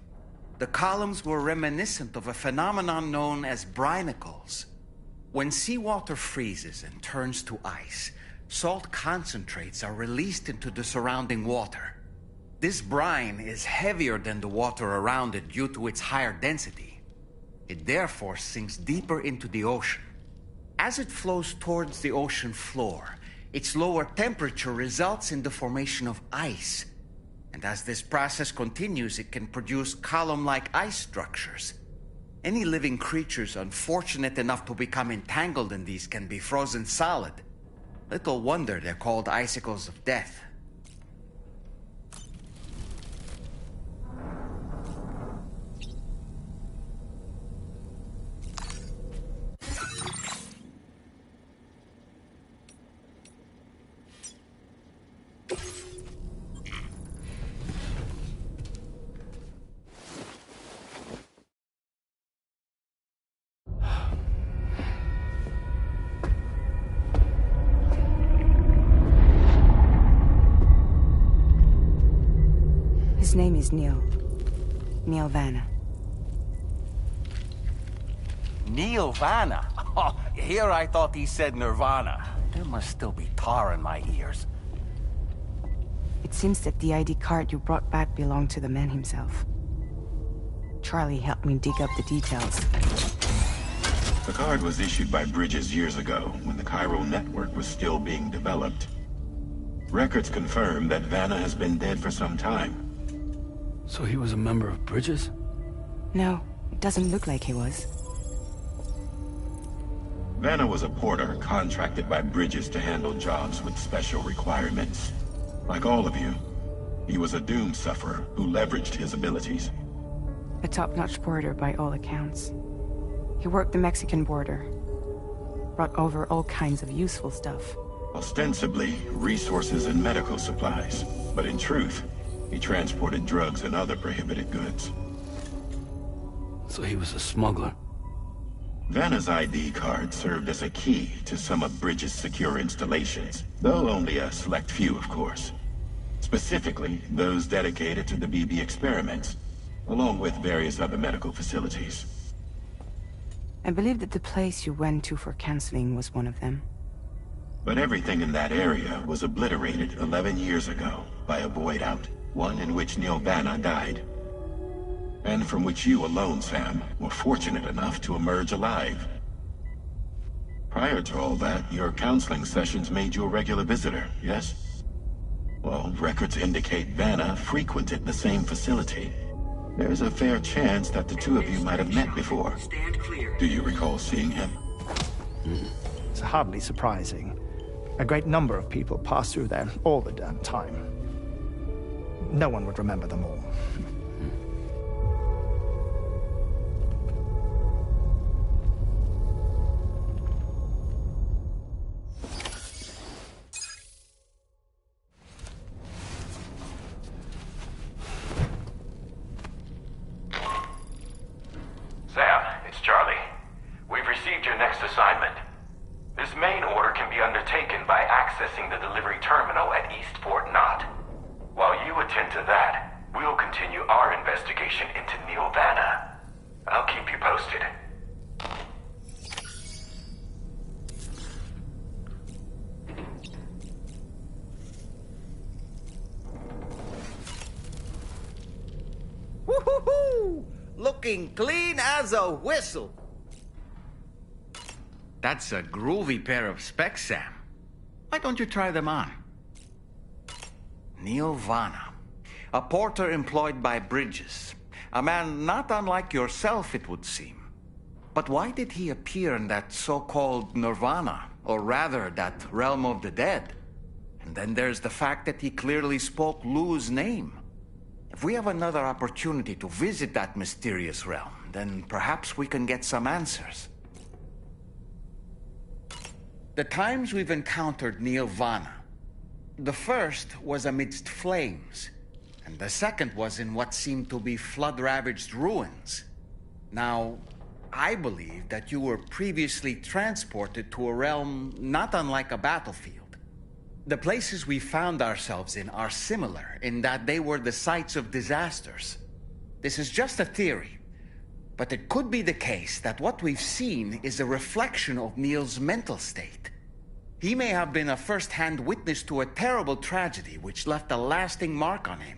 The columns were reminiscent of a phenomenon known as brinicles. When seawater freezes and turns to ice, salt concentrates are released into the surrounding water. This brine is heavier than the water around it due to its higher density. It therefore sinks deeper into the ocean. As it flows towards the ocean floor, its lower temperature results in the formation of ice. And as this process continues, it can produce column-like ice structures. Any living creatures unfortunate enough to become entangled in these can be frozen solid. Little wonder they're called icicles of death. His name is Neil. Neil Vanna. Neil Vanna? Oh, here I thought he said Nirvana. There must still be tar in my ears. It seems that the ID card you brought back belonged to the man himself. Charlie helped me dig up the details. The card was issued by Bridges years ago, when the chiral network was still being developed. Records confirm that Vanna has been dead for some time. So he was a member of Bridges? No, it doesn't look like he was. Vanna was a porter contracted by Bridges to handle jobs with special requirements. Like all of you, he was a doom sufferer who leveraged his abilities. A top-notch porter by all accounts. He worked the Mexican border. Brought over all kinds of useful stuff. Ostensibly, resources and medical supplies. But in truth, he transported drugs and other prohibited goods. So he was a smuggler. Vanna's ID card served as a key to some of Bridges' secure installations, though only a select few, of course. Specifically, those dedicated to the BB experiments, along with various other medical facilities. I believe that the place you went to for counseling was one of them. But everything in that area was obliterated 11 years ago by a void out, one in which Neil Vanna died. And from which you alone, Sam, were fortunate enough to emerge alive. Prior to all that, your counseling sessions made you a regular visitor, yes? Well, records indicate Vanna frequented the same facility. There's a fair chance that the two of you might have met before. Do you recall seeing him? It's hardly surprising. A great number of people pass through there all the damn time. No one would remember them all. Sam, it's Charlie. We've received your next assignment. This main order can be undertaken by accessing the delivery terminal at East Fort Knott. While you attend to that, we'll continue our investigation into Neil Vanna. I'll keep you posted. Woo-hoo-hoo! Looking clean as a whistle. That's a groovy pair of specs, Sam. Why don't you try them on? Neil Vanna, a porter employed by Bridges. A man not unlike yourself, it would seem. But why did he appear in that so-called Nirvana, or rather, that realm of the dead? And then there's the fact that he clearly spoke Lou's name. If we have another opportunity to visit that mysterious realm, then perhaps we can get some answers. The times we've encountered Neil Vanna, the first was amidst flames. and the second was in what seemed to be flood-ravaged ruins. Now, I believe that you were previously transported to a realm not unlike a battlefield. The places we found ourselves in are similar in that they were the sites of disasters. This is just a theory, but it could be the case that what we've seen is a reflection of Neil's mental state. He may have been a first-hand witness to a terrible tragedy which left a lasting mark on him.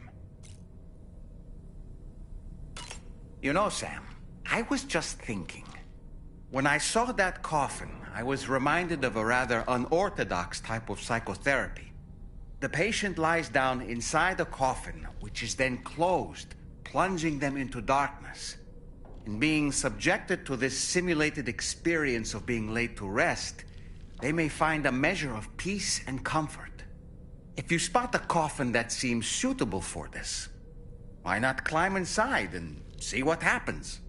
You know, Sam, I was just thinking. When I saw that coffin, I was reminded of a rather unorthodox type of psychotherapy. The patient lies down inside a coffin, which is then closed, plunging them into darkness. In being subjected to this simulated experience of being laid to rest, they may find a measure of peace and comfort. If you spot a coffin that seems suitable for this, why not climb inside and see what happens?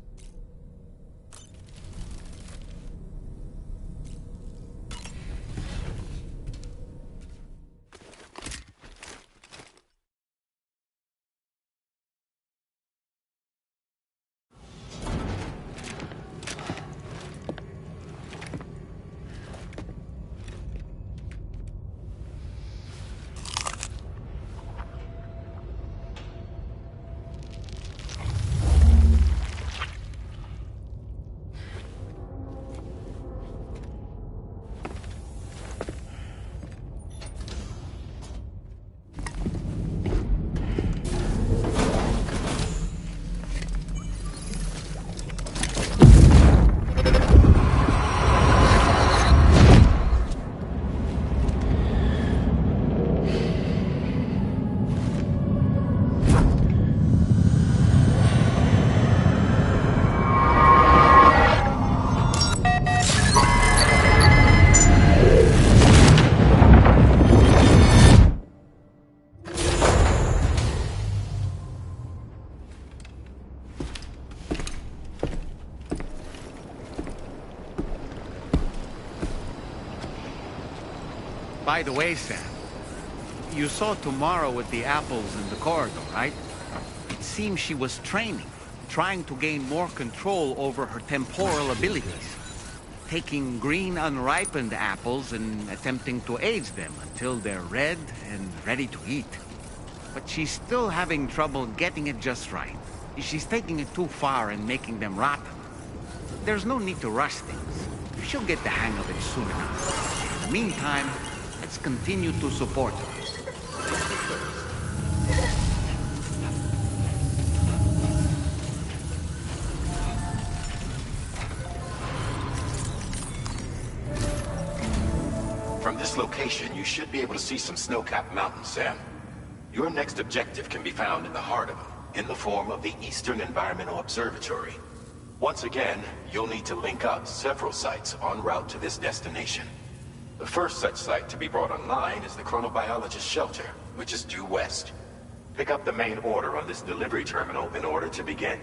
By the way, Sam, you saw Tomorrow with the apples in the corridor, right? It seems she was training, trying to gain more control over her temporal abilities, taking green unripened apples and attempting to age them until they're red and ready to eat. But she's still having trouble getting it just right. She's taking it too far and making them rotten. There's no need to rush things. She'll get the hang of it soon enough. In the meantime, let's continue to support her. From this location, you should be able to see some snow-capped mountains, Sam. Your next objective can be found in the heart of them, in the form of the Eastern Environmental Observatory. Once again, you'll need to link up several sites en route to this destination. The first such site to be brought online is the Chronobiologist Shelter, which is due west. Pick up the main order on this delivery terminal in order to begin.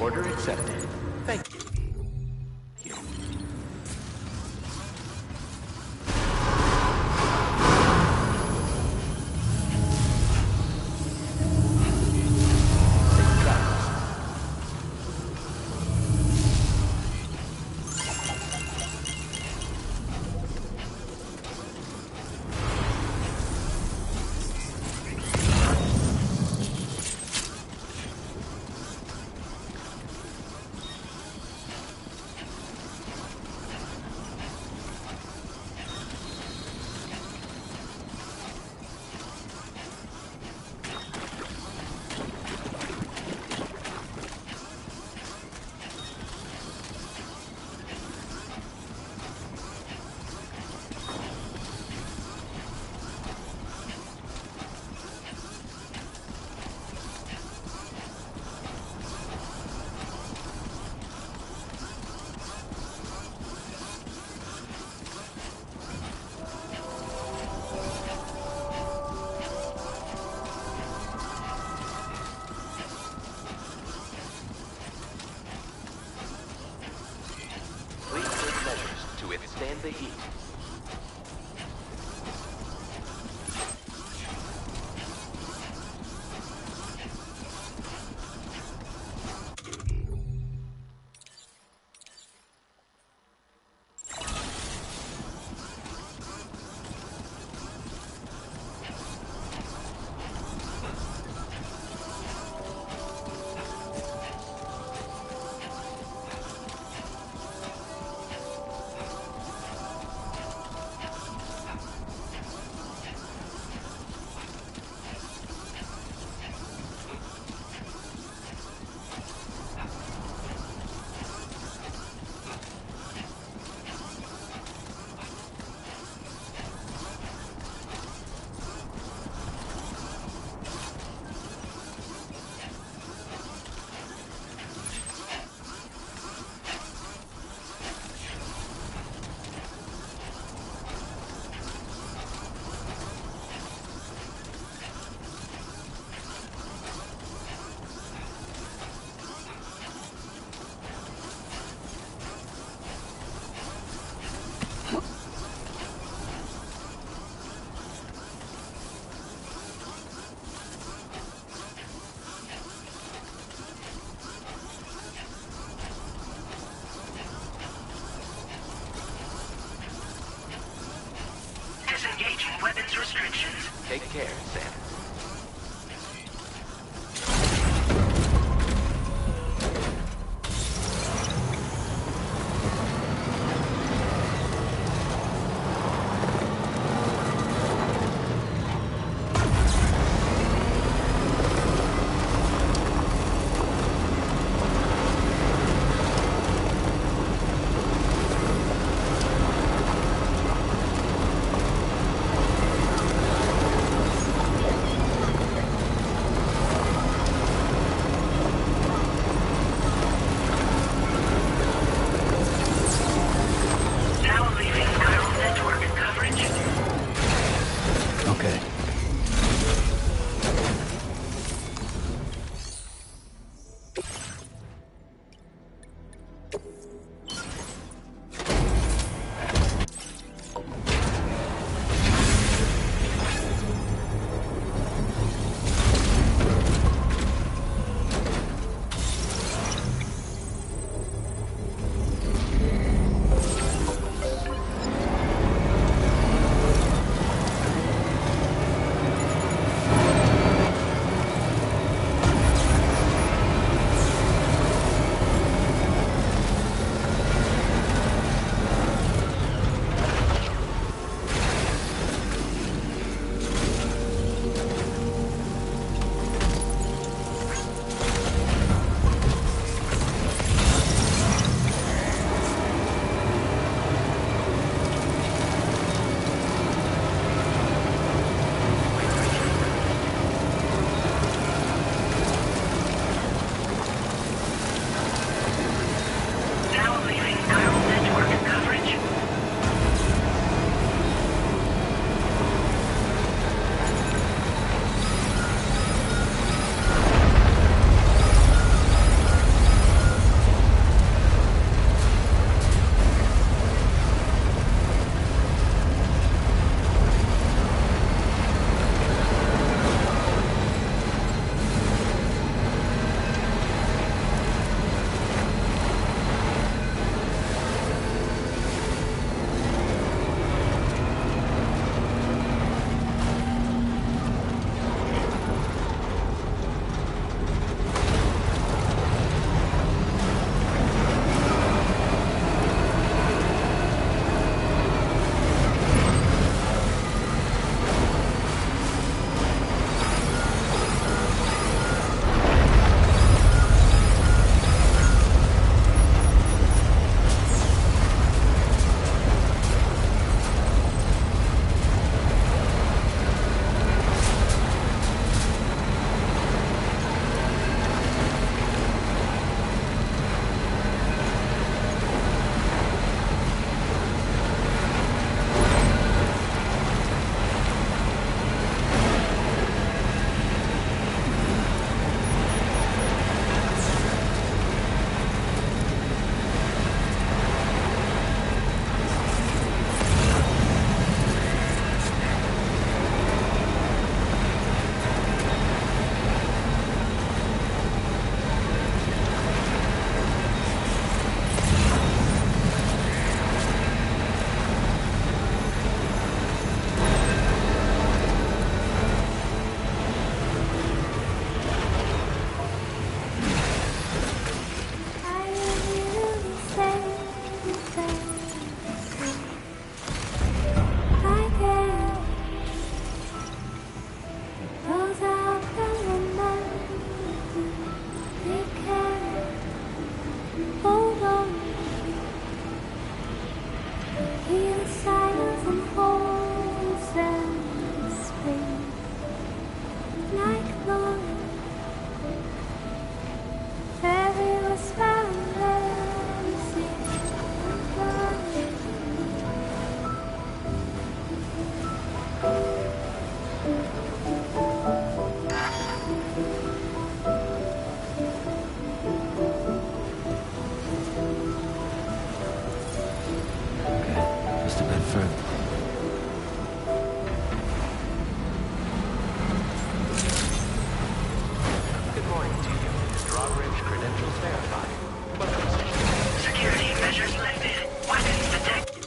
Order accepted. Thank you. Please take measures to withstand the heat. Disengaging weapons restrictions. Take care, Sam. friend. Good morning to you. Drawbridge credentials verified. Security measures lifted. Weapons detected.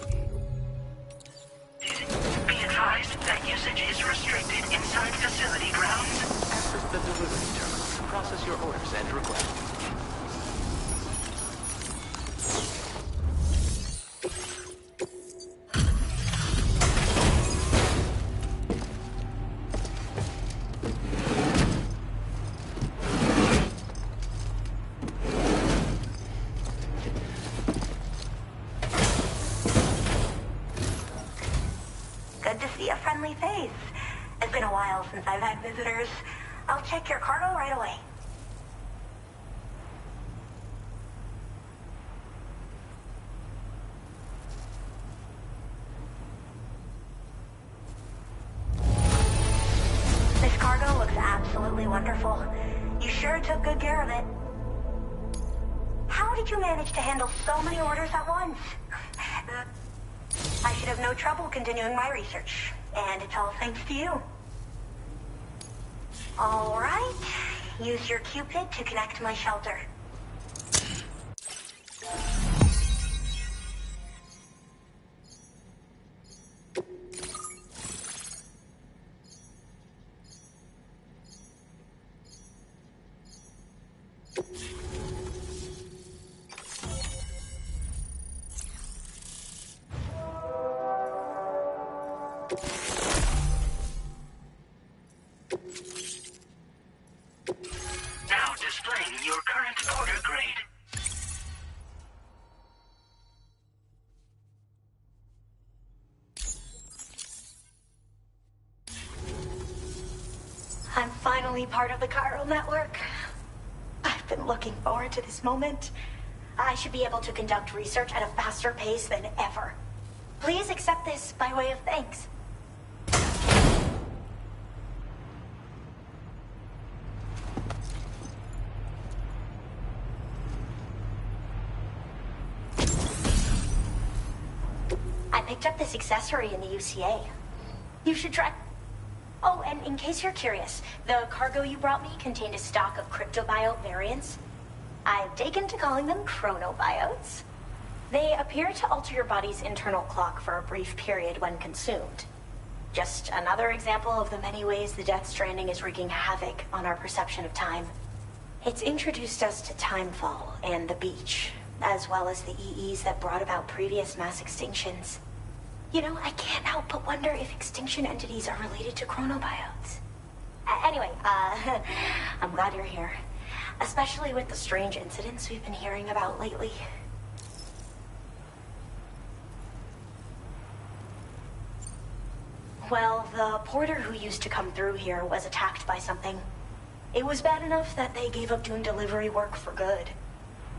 Be advised that usage is restricted inside facility grounds. Access the delivery terminal to process your orders and requests. Good to see a friendly face. It's been a while since I've had visitors. I'll check your cargo right away. This cargo looks absolutely wonderful. You sure took good care of it. How did you manage to handle so many orders at once? I should have no trouble continuing my research, and it's all thanks to you. All right, use your Cupid to connect my shelter. Now displaying your current order grade. I'm finally part of the chiral network. I've been looking forward to this moment. I should be able to conduct research at a faster pace than ever. Please accept this by way of thanks. I picked up this accessory in the UCA. You should try... Oh, and in case you're curious, the cargo you brought me contained a stock of cryptobiote variants. I've taken to calling them chronobiotes. They appear to alter your body's internal clock for a brief period when consumed. Just another example of the many ways the Death Stranding is wreaking havoc on our perception of time. It's introduced us to Timefall and the beach, as well as the EEs that brought about previous mass extinctions. You know, I can't help but wonder if extinction entities are related to chronobiotes. Anyway, I'm glad you're here. Especially with the strange incidents we've been hearing about lately. Well, the porter who used to come through here was attacked by something. It was bad enough that they gave up doing delivery work for good.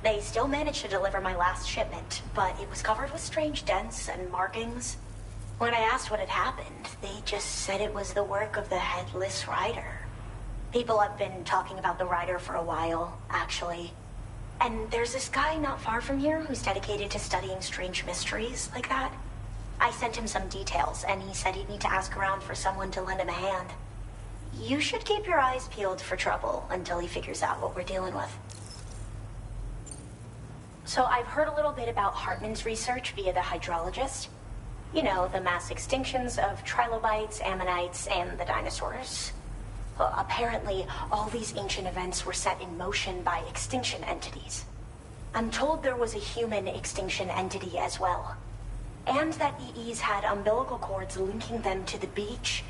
They still managed to deliver my last shipment, but it was covered with strange dents and markings. When I asked what had happened, they just said it was the work of the Headless Rider. People have been talking about the Rider for a while, actually. And there's this guy not far from here who's dedicated to studying strange mysteries like that. I sent him some details, and he said he'd need to ask around for someone to lend him a hand. You should keep your eyes peeled for trouble until he figures out what we're dealing with. So I've heard a little bit about Hartman's research via the hydrologist. You know, the mass extinctions of trilobites, ammonites, and the dinosaurs. Well, apparently, all these ancient events were set in motion by extinction entities. I'm told there was a human extinction entity as well. And that EEs had umbilical cords linking them to the beach,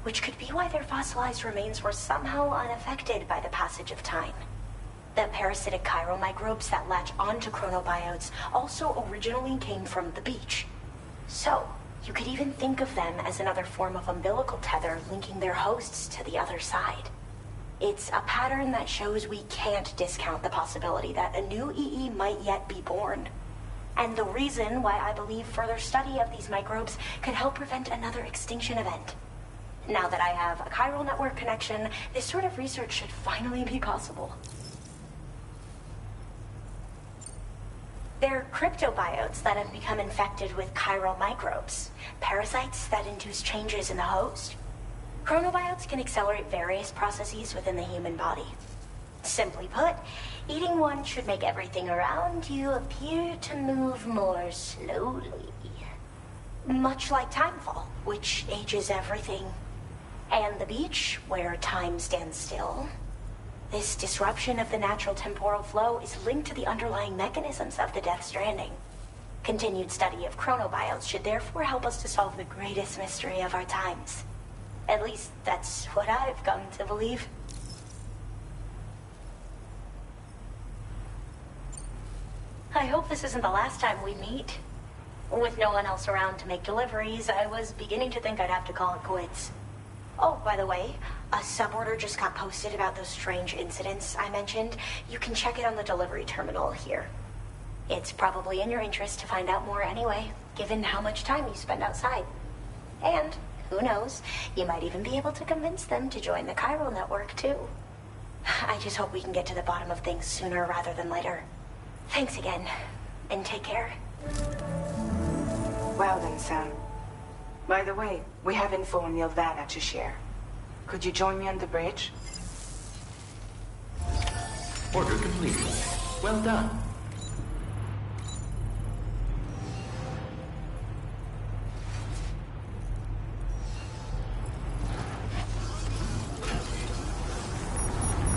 which could be why their fossilized remains were somehow unaffected by the passage of time. The parasitic chiromicrobes that latch onto chronobiotes also originally came from the beach. So, you could even think of them as another form of umbilical tether linking their hosts to the other side. It's a pattern that shows we can't discount the possibility that a new EE might yet be born. And the reason why I believe further study of these microbes could help prevent another extinction event. Now that I have a chiral network connection, this sort of research should finally be possible. They're cryptobiotes that have become infected with chiral microbes, parasites that induce changes in the host. Chronobiotes can accelerate various processes within the human body. Simply put, eating one should make everything around you appear to move more slowly. Much like timefall, which ages everything. And the beach, where time stands still. This disruption of the natural temporal flow is linked to the underlying mechanisms of the Death Stranding. Continued study of chronobiotes should therefore help us to solve the greatest mystery of our times. At least, that's what I've come to believe. I hope this isn't the last time we meet. With no one else around to make deliveries, I was beginning to think I'd have to call it quits. Oh, by the way, a suborder just got posted about those strange incidents I mentioned. You can check it on the delivery terminal here. It's probably in your interest to find out more anyway, given how much time you spend outside. And, who knows, you might even be able to convince them to join the chiral network, too. I just hope we can get to the bottom of things sooner rather than later. Thanks again, and take care. Well then, Sam. By the way, we have info on Nilvana to share. Could you join me on the bridge? Order complete. Well done.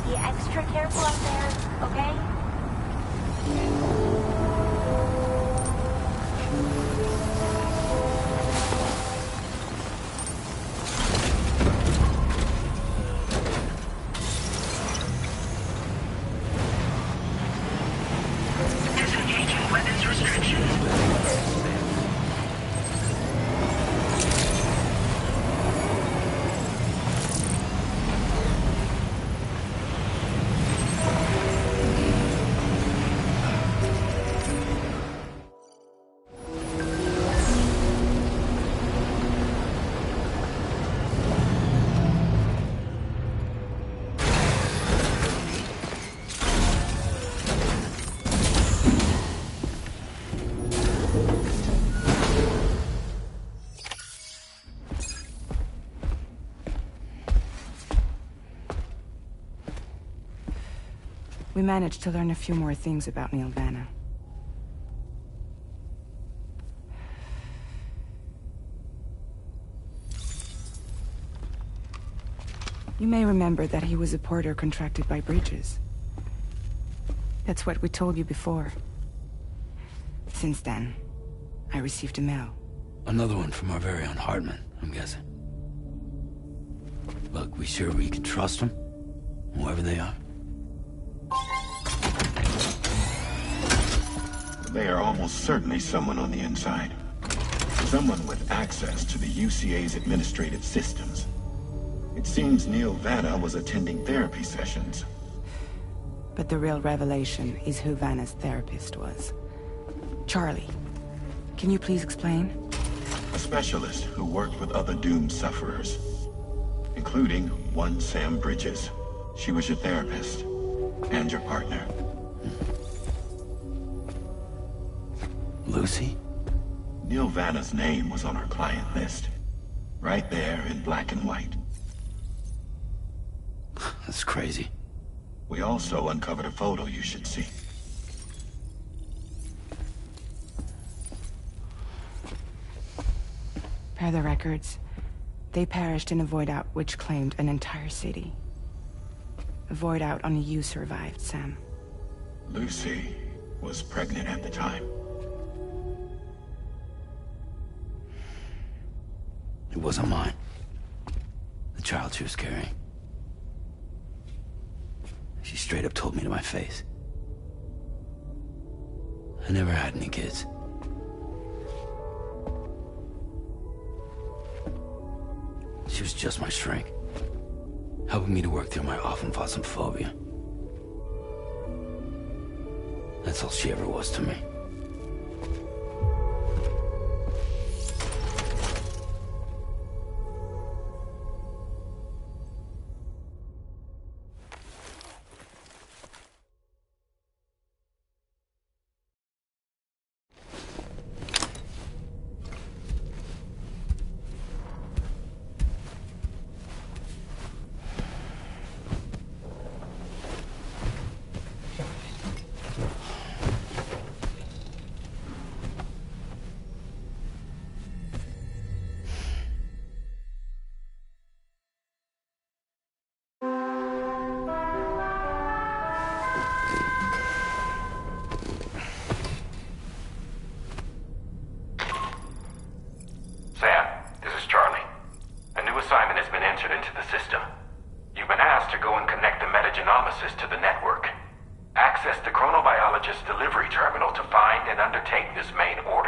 Be extra careful up there, okay? Disengaging weapons restrictions. We managed to learn a few more things about Nilvana. You may remember that he was a porter contracted by Bridges. That's what we told you before. Since then, I received a mail. Another one from our very own Hartman, I'm guessing. Look, we sure we can trust them? Whoever they are? They are almost certainly someone on the inside. Someone with access to the UCA's administrative systems. It seems Neil Vanna was attending therapy sessions. But the real revelation is who Vanna's therapist was. Charlie, can you please explain? A specialist who worked with other doomed sufferers, including one Sam Bridges. She was your therapist and your partner. Lucy? Neil Vanna's name was on our client list. Right there in black and white. That's crazy. We also uncovered a photo you should see. Per the records, they perished in a void out which claimed an entire city. A void out only you survived, Sam. Lucy was pregnant at the time. It wasn't mine. The child she was carrying. She straight up told me to my face. I never had any kids. She was just my shrink, helping me to work through my often phobia. That's all she ever was to me. genomicist to the network. Access the chronobiologist's delivery terminal to find and undertake this main order.